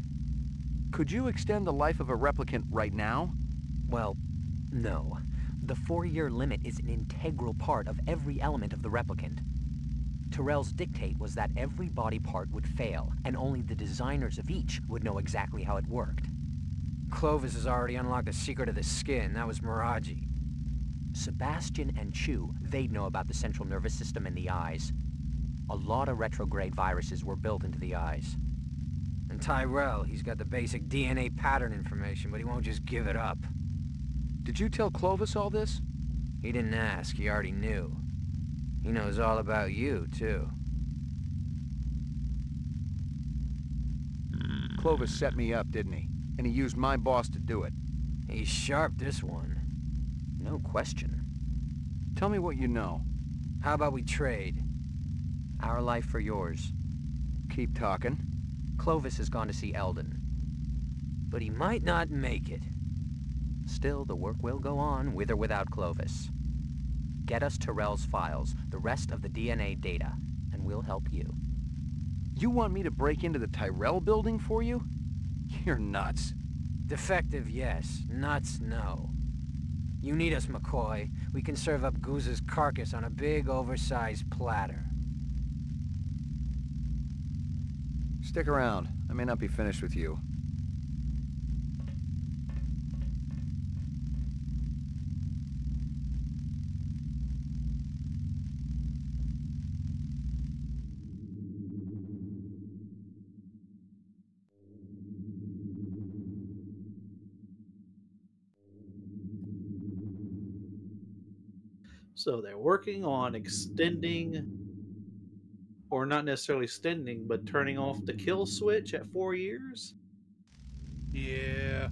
Could you extend the life of a replicant right now? Well, no. The 4-year limit is an integral part of every element of the replicant. Tyrell's dictate was that every body part would fail, and only the designers of each would know exactly how it worked. Clovis has already unlocked the secret of the skin. That was Miraji. Sebastian and Chu, they'd know about the central nervous system and the eyes. A lot of retrograde viruses were built into the eyes. And Tyrell, he's got the basic DNA pattern information, but he won't just give it up. Did you tell Clovis all this? He didn't ask, he already knew. He knows all about you, too. Clovis set me up, didn't he? And he used my boss to do it. He's sharp, this one. No question. Tell me what you know. How about we trade? Our life for yours. Keep talking. Clovis has gone to see Eldon. But he might not make it. Still, the work will go on, with or without Clovis. Get us Tyrell's files, the rest of the DNA data, and we'll help you. You want me to break into the Tyrell building for you? You're nuts. Defective, yes. Nuts, no. You need us, McCoy. We can serve up Goose's carcass on a big, oversized platter. Stick around. I may not be finished with you. So they're working on extending, or not necessarily extending, but turning off the kill switch at 4 years? Yeah.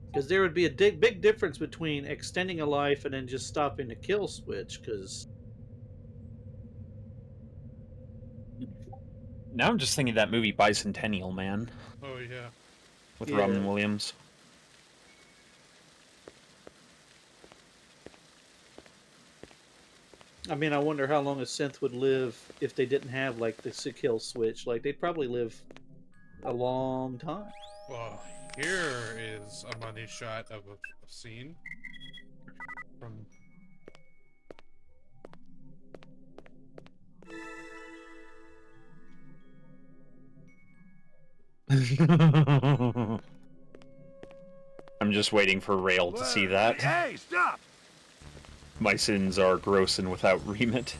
Because there would be a big difference between extending a life and then just stopping the kill switch, because... Now I'm just thinking of that movie Bicentennial Man. Oh, yeah. With Yeah. Robin Williams. I mean, I wonder how long a synth would live if they didn't have, like, the kill switch. Like, they'd probably live a long time. Well, here is a money shot of a scene from... I'm just waiting for Rail to see that. Hey, stop! My sins are gross and without remit.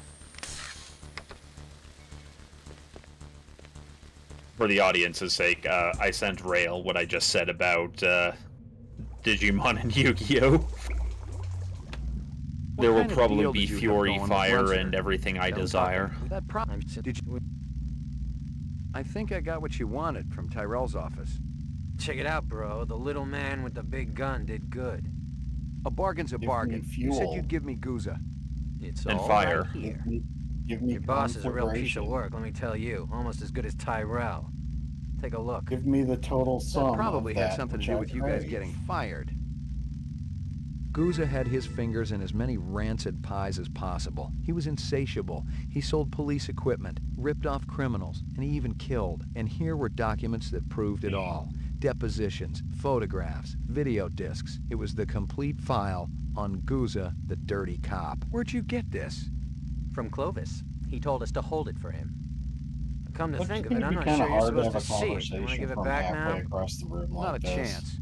For the audience's sake, I sent Rail what I just said about Digimon and Yu-Gi-Oh! There will probably be fury, fire, and everything I desire. That problem. Did you? I think I got what you wanted from Tyrell's office. Check it out, bro. The little man with the big gun did good. A bargain's a bargain. You said you'd give me Guza. It's And all fire. right here. Give me Your boss is a real piece of conflagration. work, let me tell you. Almost as good as Tyrell. Take a look. Give me the total sum. That probably of had that something to which do I with you guys crave. getting fired. Guza had his fingers in as many rancid pies as possible. He was insatiable. He sold police equipment, ripped off criminals, and he even killed. And here were documents that proved it all. Depositions, photographs, video discs. It was the complete file on Guza, the dirty cop. Where'd you get this? From Clovis. He told us to hold it for him. Come to It's think of gonna it, I'm be not kinda sure you're hard to supposed to have a see it. You want to conversation give it from back halfway now? across the room Not like a this. chance.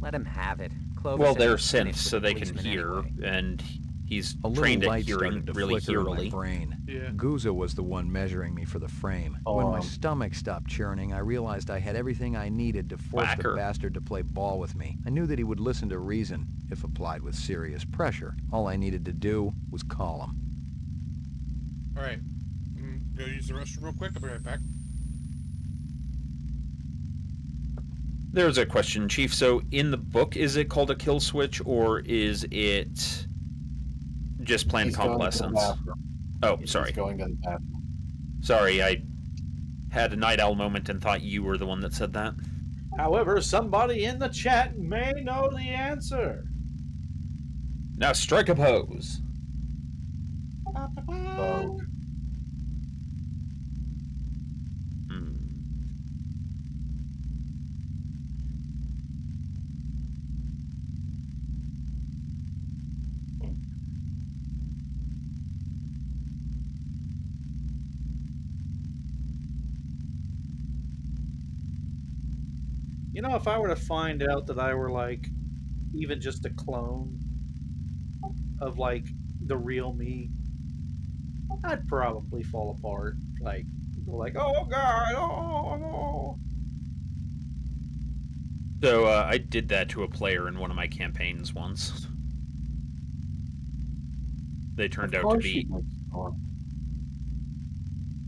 Let him have it. Clovis Well, ain't they're finished synths, with so the they can policeman hear, anyway. and he's A little trained at light hearing started to really flicker in my hearily. brain. Yeah. Guza was the one measuring me for the frame. When my stomach stopped churning, I realized I had everything I needed to force the Whacker. bastard to play ball with me. I knew that he would listen to reason, if applied with serious pressure. All I needed to do was call him. Alright. Go use the restroom real quick. I'll be right back. There's a question, Chief. So, in the book, is it called a kill switch, or is it just planned He's going to the convalescence? bathroom. Oh, He's sorry. going to the bathroom. Sorry, I had a night owl moment and thought you were the one that said that. However, somebody in the chat may know the answer. Now strike a pose. Vogue. You know, if I were to find out that I were, like, even just a clone of, like, the real me, I'd probably fall apart. Like, go like, oh god, oh no. So, I did that to a player in one of my campaigns once. They turned out to be...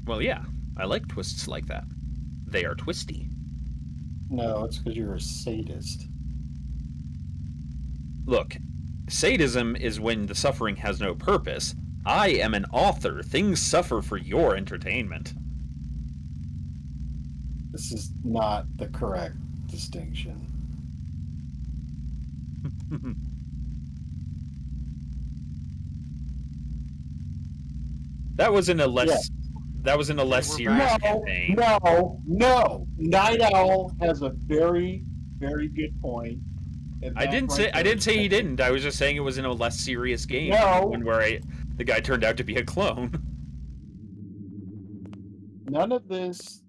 Well, yeah. I like twists like that. They are twisty. No, it's because you're a sadist. Look, sadism is when the suffering has no purpose. I am an author. Things suffer for your entertainment. This is not the correct distinction. That was in a less... That was in a less serious campaign. No. Night Owl has a very, very good point. And I didn't say he didn't. I was just saying it was in a less serious game. No. One where The guy turned out to be a clone. None of this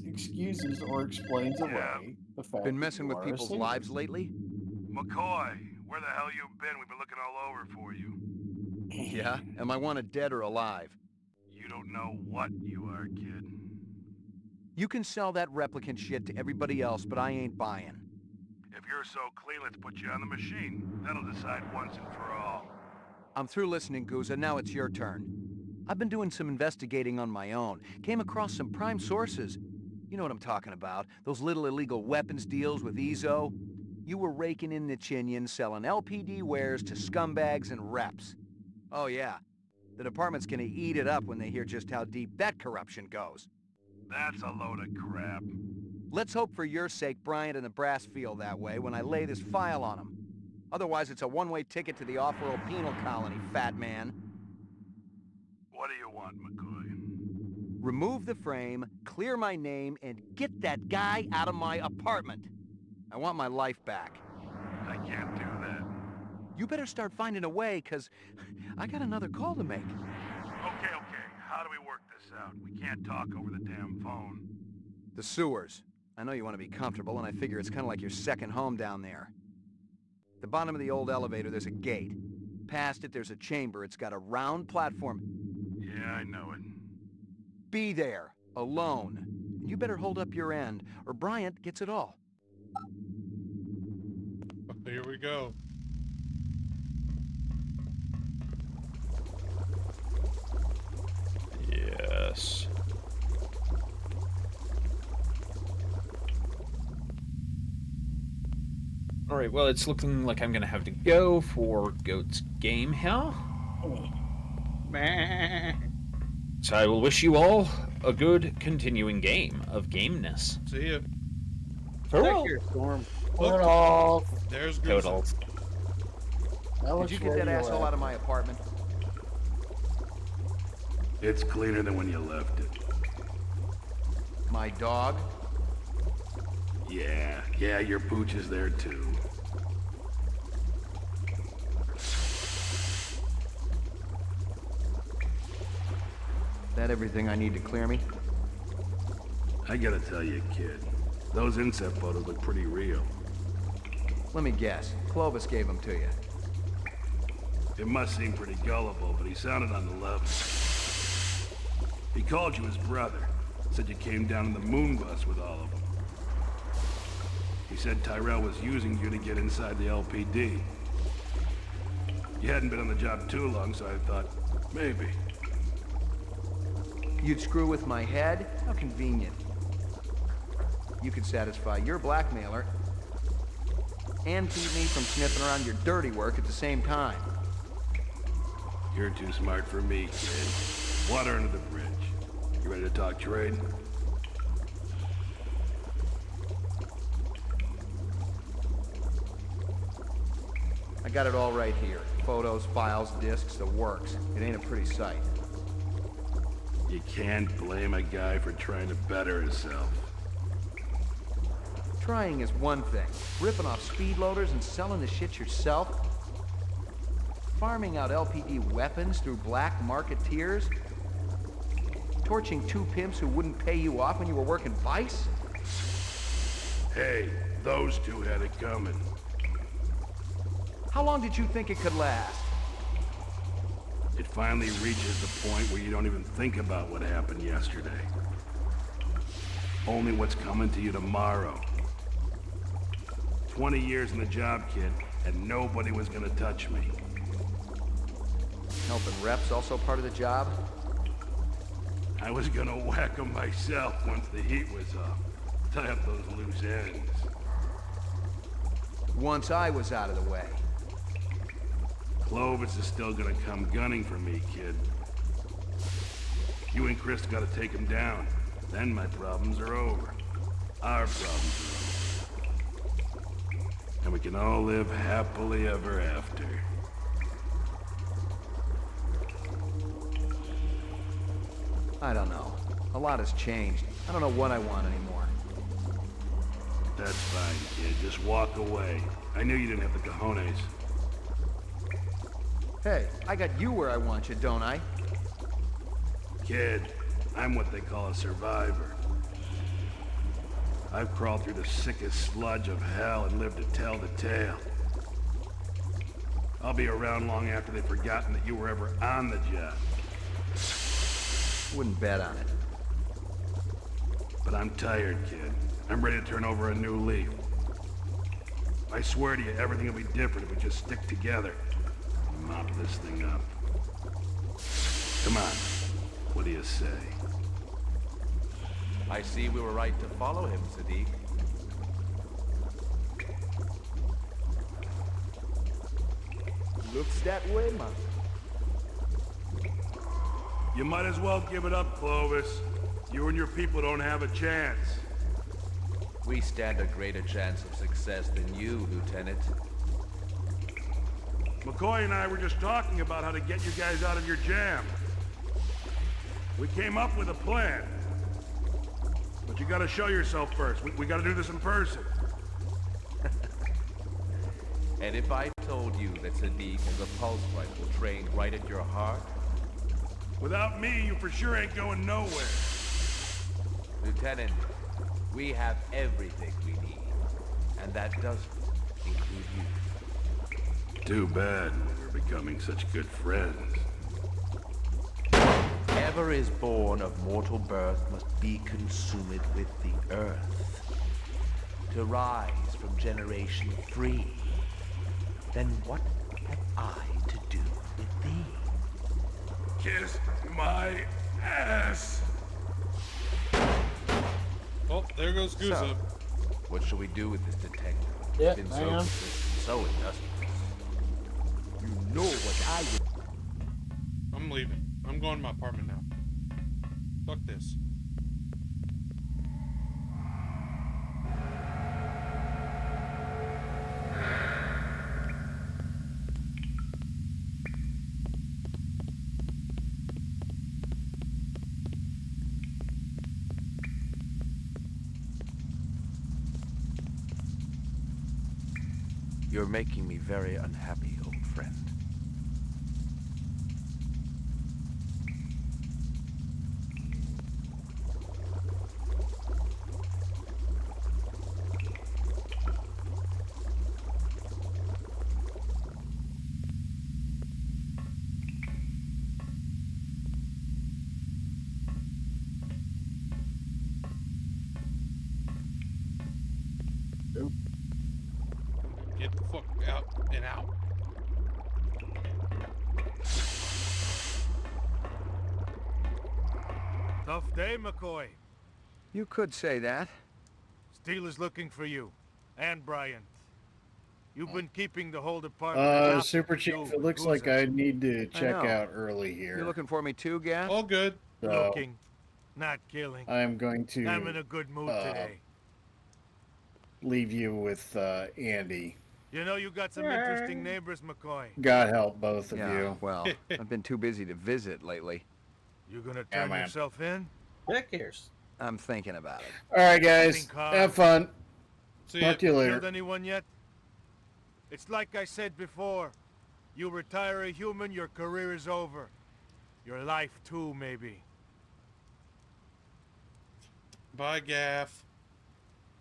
excuses or explains away the fact Been that messing you with are a people's sadist. lives lately? McCoy, where the hell you been? We've been looking all over for you. Yeah? Am I wanted dead or alive? You don't know what you are, kid. You can sell that replicant shit to everybody else, but I ain't buying. If you're so clean, let's put you on the machine. That'll decide once and for all. I'm through listening, Guza. Now it's your turn. I've been doing some investigating on my own. Came across some prime sources. You know what I'm talking about. Those little illegal weapons deals with Ezo. You were raking in the chinion, selling LPD wares to scumbags and reps. Oh yeah. The department's gonna eat it up when they hear just how deep that corruption goes. That's a load of crap. Let's hope for your sake Bryant and the brass feel that way when I lay this file on them. Otherwise, it's a one-way ticket to the off-world penal colony, fat man. What do you want, McCoy? Remove the frame, clear my name, and get that guy out of my apartment. I want my life back. I can't do that. You better start finding a way, 'cause I got another call to make. Okay. How do we work this out? We can't talk over the damn phone. The sewers. I know you want to be comfortable, and I figure it's kind of like your second home down there. At the bottom of the old elevator, there's a gate. Past it, there's a chamber. It's got a round platform. Yeah, I know it. Be there, alone. And you better hold up your end, or Bryant gets it all. Here we go. Yes. Alright, well, it's looking like I'm gonna have to go for Goat's game here. So I will wish you all a good continuing game of gameness. See ya. Farewell. Take care, Storm. There's Toodles. Did you get that asshole out of my apartment? It's cleaner than when you left it. My dog? Yeah, your pooch is there too. That everything I need to clear me? I gotta tell you, kid, those inset photos look pretty real. Let me guess. Clovis gave them to you. It must seem pretty gullible, but he sounded on the level. He called you his brother. Said you came down in the moon bus with all of them. He said Tyrell was using you to get inside the LPD. You hadn't been on the job too long, so I thought, maybe. You'd screw with my head? How convenient. You could satisfy your blackmailer and keep me from sniffing around your dirty work at the same time. You're too smart for me, kid. Water under the bridge. You ready to talk trade? I got it all right here. Photos, files, discs, the works. It ain't a pretty sight. You can't blame a guy for trying to better himself. Trying is one thing. Ripping off speed loaders and selling the shit yourself? Farming out LPD weapons through black marketeers? Torching two pimps who wouldn't pay you off when you were working Vice? Hey, those two had it coming. How long did you think it could last? It finally reaches the point where you don't even think about what happened yesterday. Only what's coming to you tomorrow. 20 years in the job, kid, and nobody was gonna touch me. Helping reps also part of the job? I was gonna whack them myself once the heat was off. Tie up those loose ends. Once I was out of the way. Clovis is still gonna come gunning for me, kid. You and Chris gotta take him down. Then my problems are over. Our problems are over. And we can all live happily ever after. I don't know. A lot has changed. I don't know what I want anymore. That's fine, kid. Just walk away. I knew you didn't have the cojones. Hey, I got you where I want you, don't I? Kid, I'm what they call a survivor. I've crawled through the sickest sludge of hell and lived to tell the tale. I'll be around long after they've forgotten that you were ever on the job. Wouldn't bet on it. But I'm tired, kid. I'm ready to turn over a new leaf. I swear to you, everything will be different if we just stick together and mop this thing up. Come on. What do you say? I see we were right to follow him, Sadiq. Looks that way, man. You might as well give it up, Clovis. You and your people don't have a chance. We stand a greater chance of success than you, Lieutenant. McCoy and I were just talking about how to get you guys out of your jam. We came up with a plan. But you gotta show yourself first. We gotta do this in person. And if I told you that Sadiq has a pulse rifle trained right at your heart? Without me, you for sure ain't going nowhere. Lieutenant, we have everything we need. And that doesn't include you. Too bad we're becoming such good friends. Whatever is born of mortal birth must be consumed with the earth. To rise from generation free. Then what have I to do with thee? Kiss my ass! Oh, there goes Goose So, Up. what shall we do with this detective? Yep, Been hang so on. persistent, so industrious. You know what I would... I'm leaving. I'm going to my apartment now. Fuck this. You're making me very unhappy, old friend. Get the fuck out and out. Tough day, McCoy. You could say that. Steele is looking for you. And Bryant. You've been keeping the whole department... Super Chief, it looks like I need to check know. out early here. You looking for me too, Gav? All good. So, Looking, not killing. I'm going to I'm in a good mood today. leave you with Andy. You know you got some interesting neighbors, McCoy. God help both of Yeah, you. well, I've been too busy to visit lately. You gonna turn man. yourself in? Heck cares. I'm thinking about it. All right, guys. Think hard. Have fun. See ya. Talk to you later. Killed anyone yet? It's like I said before. You retire a human, your career is over. Your life too, maybe. Bye, Gaff.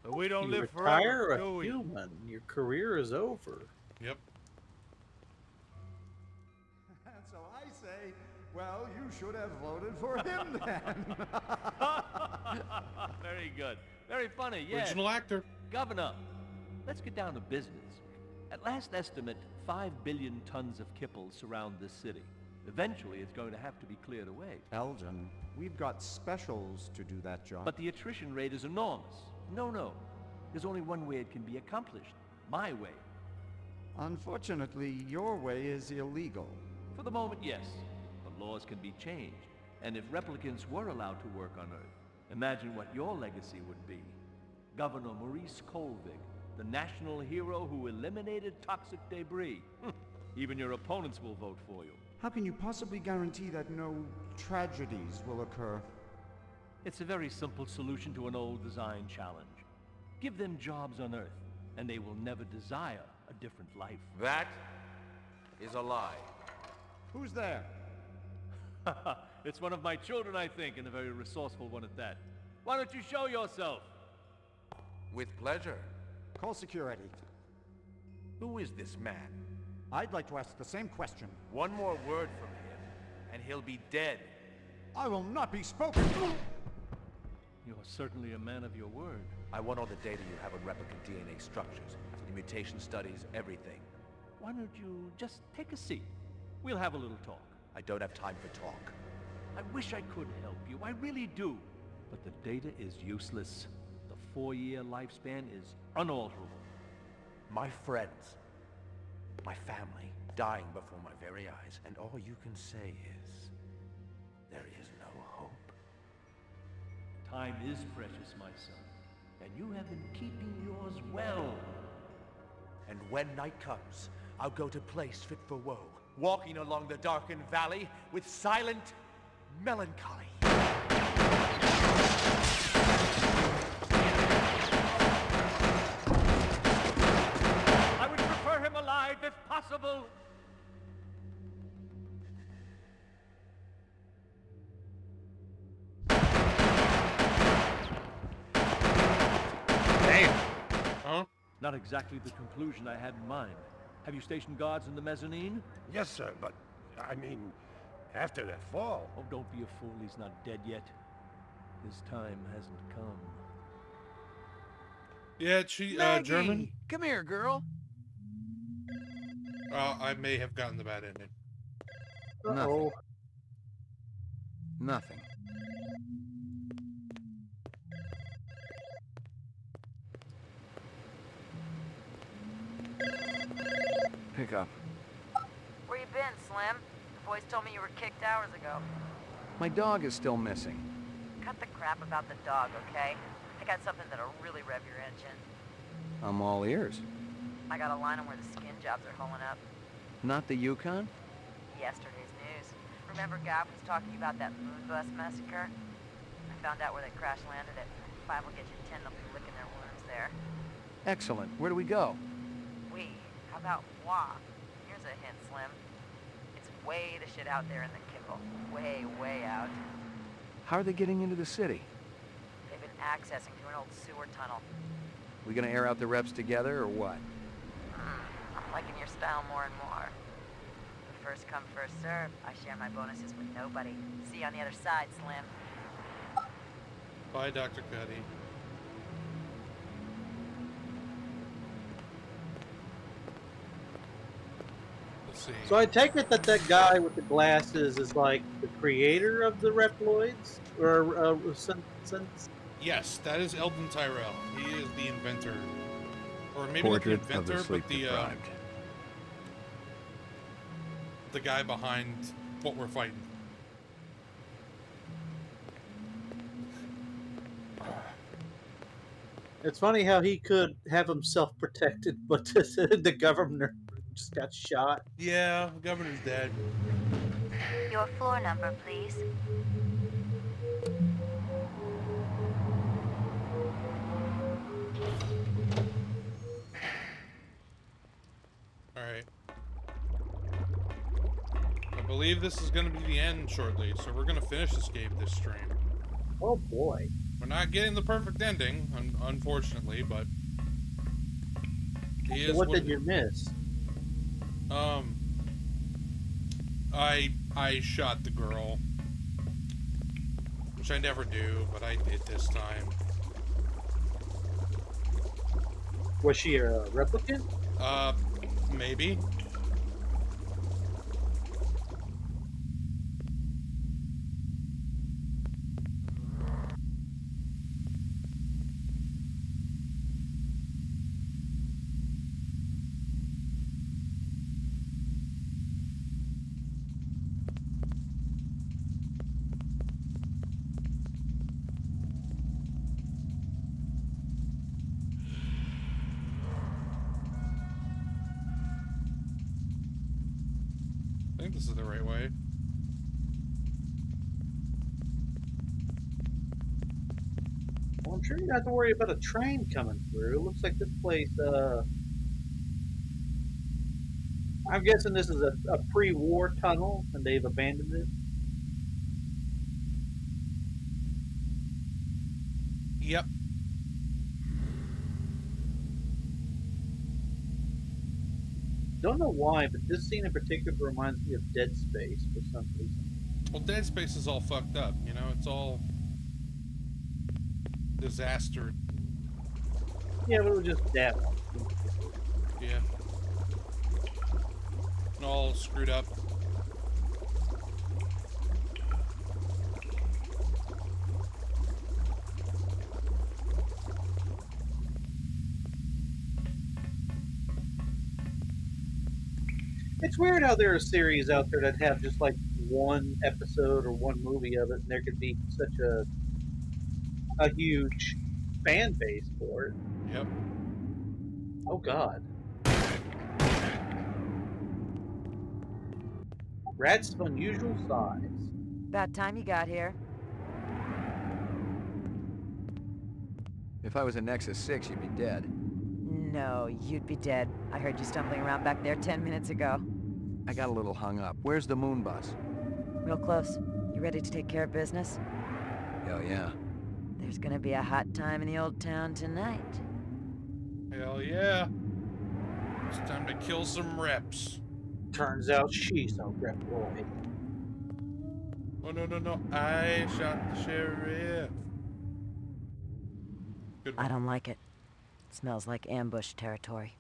But we don't You live retire forever, do a we? human. Your career is over. Yep. And so I say, well, you should have voted for him then. Very good. Very funny, yes. Original actor. Governor, let's get down to business. At last estimate, 5 billion tons of kipple surround this city. Eventually, it's going to have to be cleared away. Elgin, we've got specials to do that job. But the attrition rate is enormous. No. There's only one way it can be accomplished. My way. Unfortunately, your way is illegal. For the moment, yes. But laws can be changed. And if replicants were allowed to work on Earth, imagine what your legacy would be. Governor Maurice Colvig, the national hero who eliminated toxic debris. Even your opponents will vote for you. How can you possibly guarantee that no tragedies will occur? It's a very simple solution to an old design challenge. Give them jobs on Earth, and they will never desire a different life. That is a lie. Who's there? It's one of my children, I think, and a very resourceful one at that. Why don't you show yourself? With pleasure. Call security. Who is this man? I'd like to ask the same question. One more word from him, and he'll be dead. I will not be spoken. You're certainly a man of your word. I want all the data you have on replicant DNA structures, the mutation studies, everything. Why don't you just take a seat? We'll have a little talk. I don't have time for talk. I wish I could help you, I really do. But the data is useless. The 4-year lifespan is unalterable. My friends, my family, dying before my very eyes, and all you can say is, there is no hope. Time is precious, my son, and you have been keeping yours well. And when night comes, I'll go to place fit for woe, walking along the darkened valley with silent melancholy. I would prefer him alive if possible. Damn. Huh? Not exactly the conclusion I had in mind. Have you stationed guards in the mezzanine? Yes, sir, but, I mean, after that fall... Oh, don't be a fool. He's not dead yet. His time hasn't come. Yeah, she, Maggie, German? Come here, girl. I may have gotten the bad ending. Nothing. Nothing. Pick up. Where you been, Slim? The boys told me you were kicked hours ago. My dog is still missing. Cut the crap about the dog, okay? I got something that'll really rev your engine. I'm all ears. I got a line on where the skin jobs are holing up. Not the Yukon? Yesterday's news. Remember Gav was talking about that moon bus massacre? I found out where they crash landed it. 5 will get you 10, they'll be licking their wounds there. Excellent. Where do we go? We. How about Wah? Here's a hint, Slim. It's way the shit out there in the Kickle. Way, way out. How are they getting into the city? They've been accessing through an old sewer tunnel. We gonna air out the reps together, or what? I'm liking your style more and more. But first come, first serve. I share my bonuses with nobody. See you on the other side, Slim. Bye, Dr. Cuddy. Let's see. So I take it that that guy with the glasses is like the creator of the Reploids? Or, since... Yes, that is Eldon Tyrell. He is the inventor. Or maybe Portrait not the of the inventor, but sleep-deprived. the guy behind what we're fighting. It's funny how he could have himself protected, but the governor just got shot. Yeah, the governor's dead. Your floor number, please. Alright. I believe this is going to be the end shortly, so we're going to finish this game this stream. Oh boy. We're not getting the perfect ending, unfortunately, but... So what did you miss? I shot the girl. Which I never do, but I did this time. Was she a replicant? Maybe. I think this is the right way. Well, I'm sure you don't have to worry about a train coming through. Looks like this place, I'm guessing this is a pre-war tunnel, and they've abandoned it. Yep. Don't know why, but this scene in particular reminds me of Dead Space for some reason. Well, Dead Space is all fucked up, you know? It's all disaster. Yeah, but it was just that one. Yeah. And all screwed up. It's weird how there are series out there that have just like one episode or one movie of it, and there could be such a huge fan base for it. Yep. Oh God. Rats of unusual size. About time you got here. If I was a Nexus 6, you'd be dead. No, you'd be dead. I heard you stumbling around back there 10 minutes ago. I got a little hung up. Where's the moon bus? Real close. You ready to take care of business? Hell yeah. There's gonna be a hot time in the old town tonight. Hell yeah. It's time to kill some reps. Turns out she's a rep boy. Oh, no. I shot the sheriff. Good one. I don't like it. It smells like ambush territory.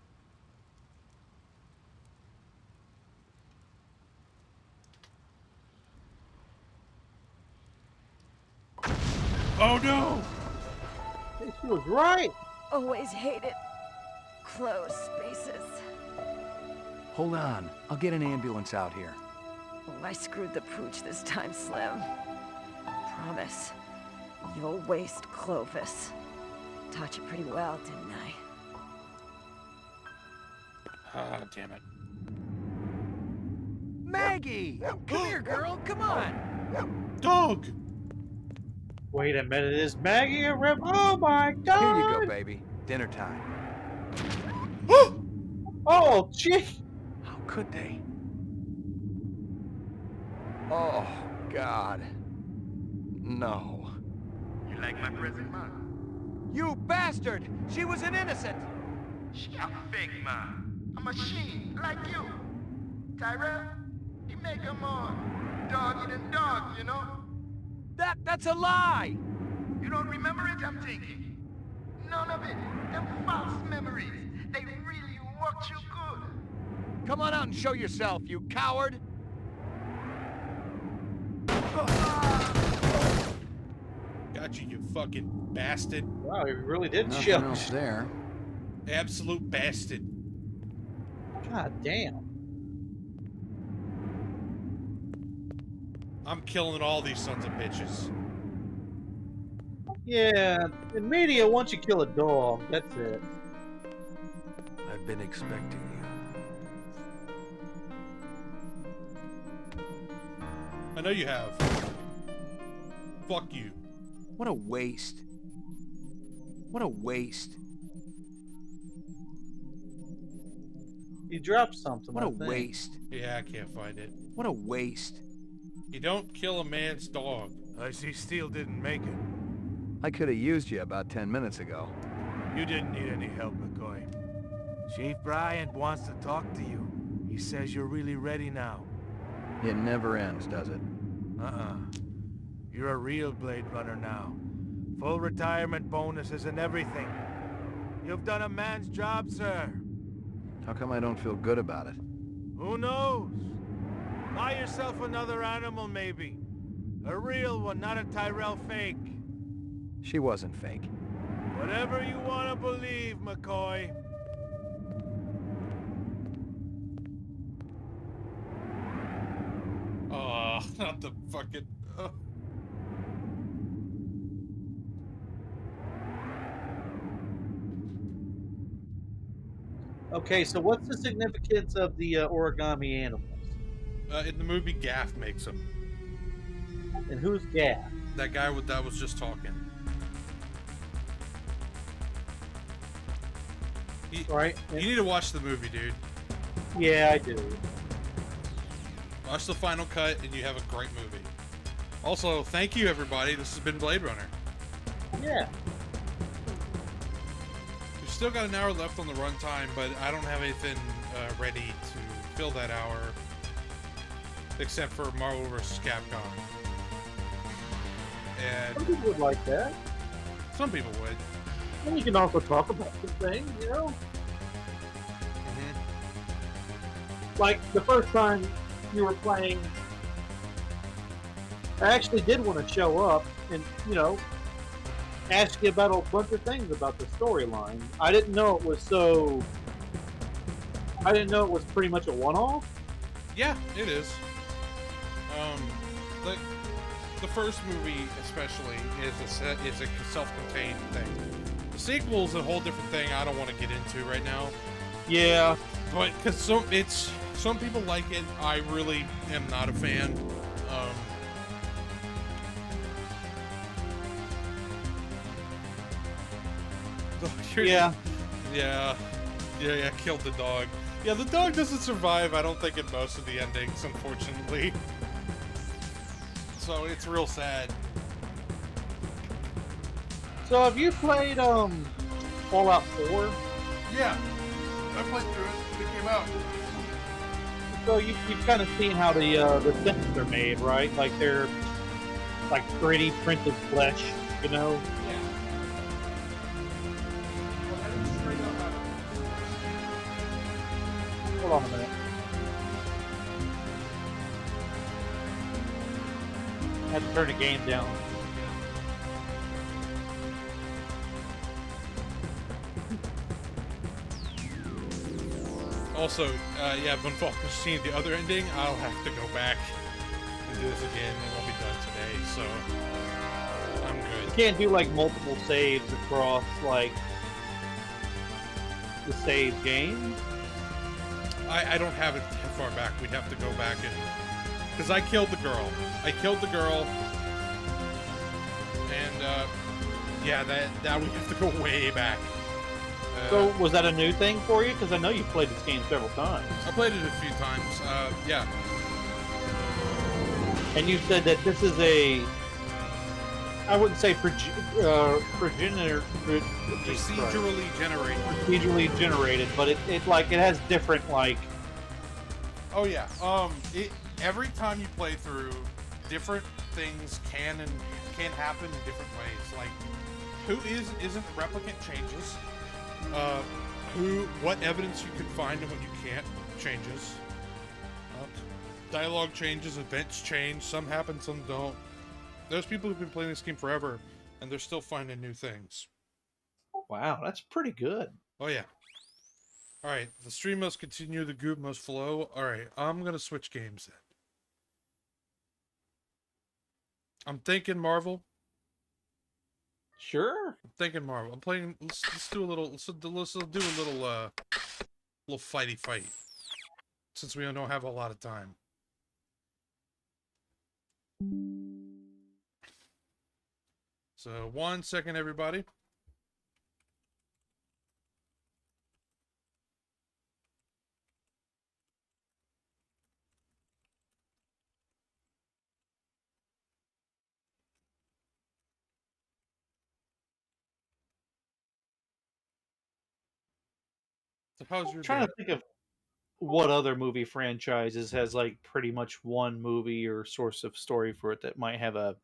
Oh no! She was right. Always hated closed spaces. Hold on. I'll get an ambulance out here. Oh, I screwed the pooch this time, Slim. Promise. You'll waste Clovis. Taught you pretty well, didn't I? Ah, damn it. Maggie! Come here, girl. Come on. Dog! Wait a minute, is Maggie a rep? Oh my God! Here you go, baby. Dinner time. Oh, gee! How could they? Oh, God. No. You like my present, man? You bastard! She was an innocent! She a fake, man. A machine, like you. Tyrell, he make a more doggy than dog, you know? That's a lie! You don't remember it, I'm thinking. None of it. Them false memories. They really worked you good. Come on out and show yourself, you coward! Got you, you fucking bastard. Wow, he really did Nothing show. else there. Absolute bastard. God damn. I'm killing all these sons of bitches. Yeah, in media, once you kill a dog, that's it. I've been expecting you. I know you have. Fuck you. What a waste. What a waste. You dropped something. What I a think. waste. Yeah, I can't find it. What a waste. You don't kill a man's dog. I see Steele didn't make it. I could have used you about 10 minutes ago. You didn't need any help, McCoy. Chief Bryant wants to talk to you. He says you're really ready now. It never ends, does it? You're a real Blade Runner now. Full retirement bonuses and everything. You've done a man's job, sir. How come I don't feel good about it? Who knows? Buy yourself another animal, maybe. A real one, not a Tyrell fake. She wasn't fake. Whatever you want to believe, McCoy. Oh, not the fucking... Okay, so what's the significance of the origami animals? in the movie, Gaff makes them. And who's Gaff? That guy that was just talking. Right. You need to watch the movie, dude. Yeah, I do. Watch the final cut, and you have a great movie. Also, thank you, everybody. This has been Blade Runner. Yeah. We've still got an hour left on the runtime, but I don't have anything ready to fill that hour, except for Marvel vs. Capcom. And Some people would like that. some people would. And you can also talk about some things, you know? Like, the first time you were playing, I actually did want to show up and, you know, ask you about a bunch of things about the storyline. I didn't know it was so... I didn't know it was pretty much a one-off. Yeah, it is. The first movie, especially, is a self-contained thing. The sequel is a whole different thing. I don't want to get into right now. Yeah, but because some people like it, I really am not a fan. Yeah. Killed the dog. Yeah, the dog doesn't survive, I don't think, in most of the endings, unfortunately. So it's real sad. So have you played Fallout 4? Yeah, I played through it when it came out. So you've kind of seen how the sets are made, right? Like they're like 3D printed flesh, you know? Yeah. Hold on a minute. I had to turn the game down. Also, yeah, when Falcon's seen the other ending, I'll have to go back and do this again. It won't be done today, so I'm good. You can't do like multiple saves across like the save game. I don't have it that far back. We'd have to go back and... Because I killed the girl. And, yeah, that we have to go way back. So was that a new thing for you? Because I know you've played this game several times. I played it a few times, yeah. And you said that this is a... I wouldn't say Procedurally generated. Procedurally generated, but it has different like. Oh yeah. Every time you play through, different things can happen in different ways. Like, who isn't a replicant changes. What evidence you can find and what you can't changes. Dialogue changes, events change. Some happen, some don't. There's people who've been playing this game forever, and they're still finding new things. Wow, that's pretty good. Oh, yeah. Alright, the stream must continue, the group must flow. Alright, I'm gonna switch games then. I'm thinking Marvel. Sure. I'm thinking Marvel. I'm playing... Let's do a little... Let's do a little fighty fight. Since we don't have a lot of time. So, 1 second, everybody. So how's your I'm trying day? to think of what other movie franchises has like pretty much one movie or source of story for it that might have a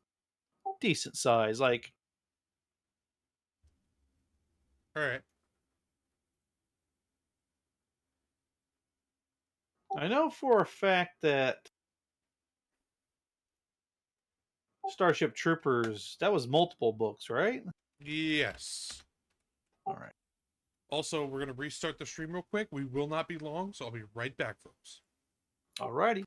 decent size. Like, all right. I know for a fact that Starship Troopers, that was multiple books, right? Yes. All right. Also, we're going to restart the stream real quick. We will not be long, so I'll be right back, folks. Alrighty.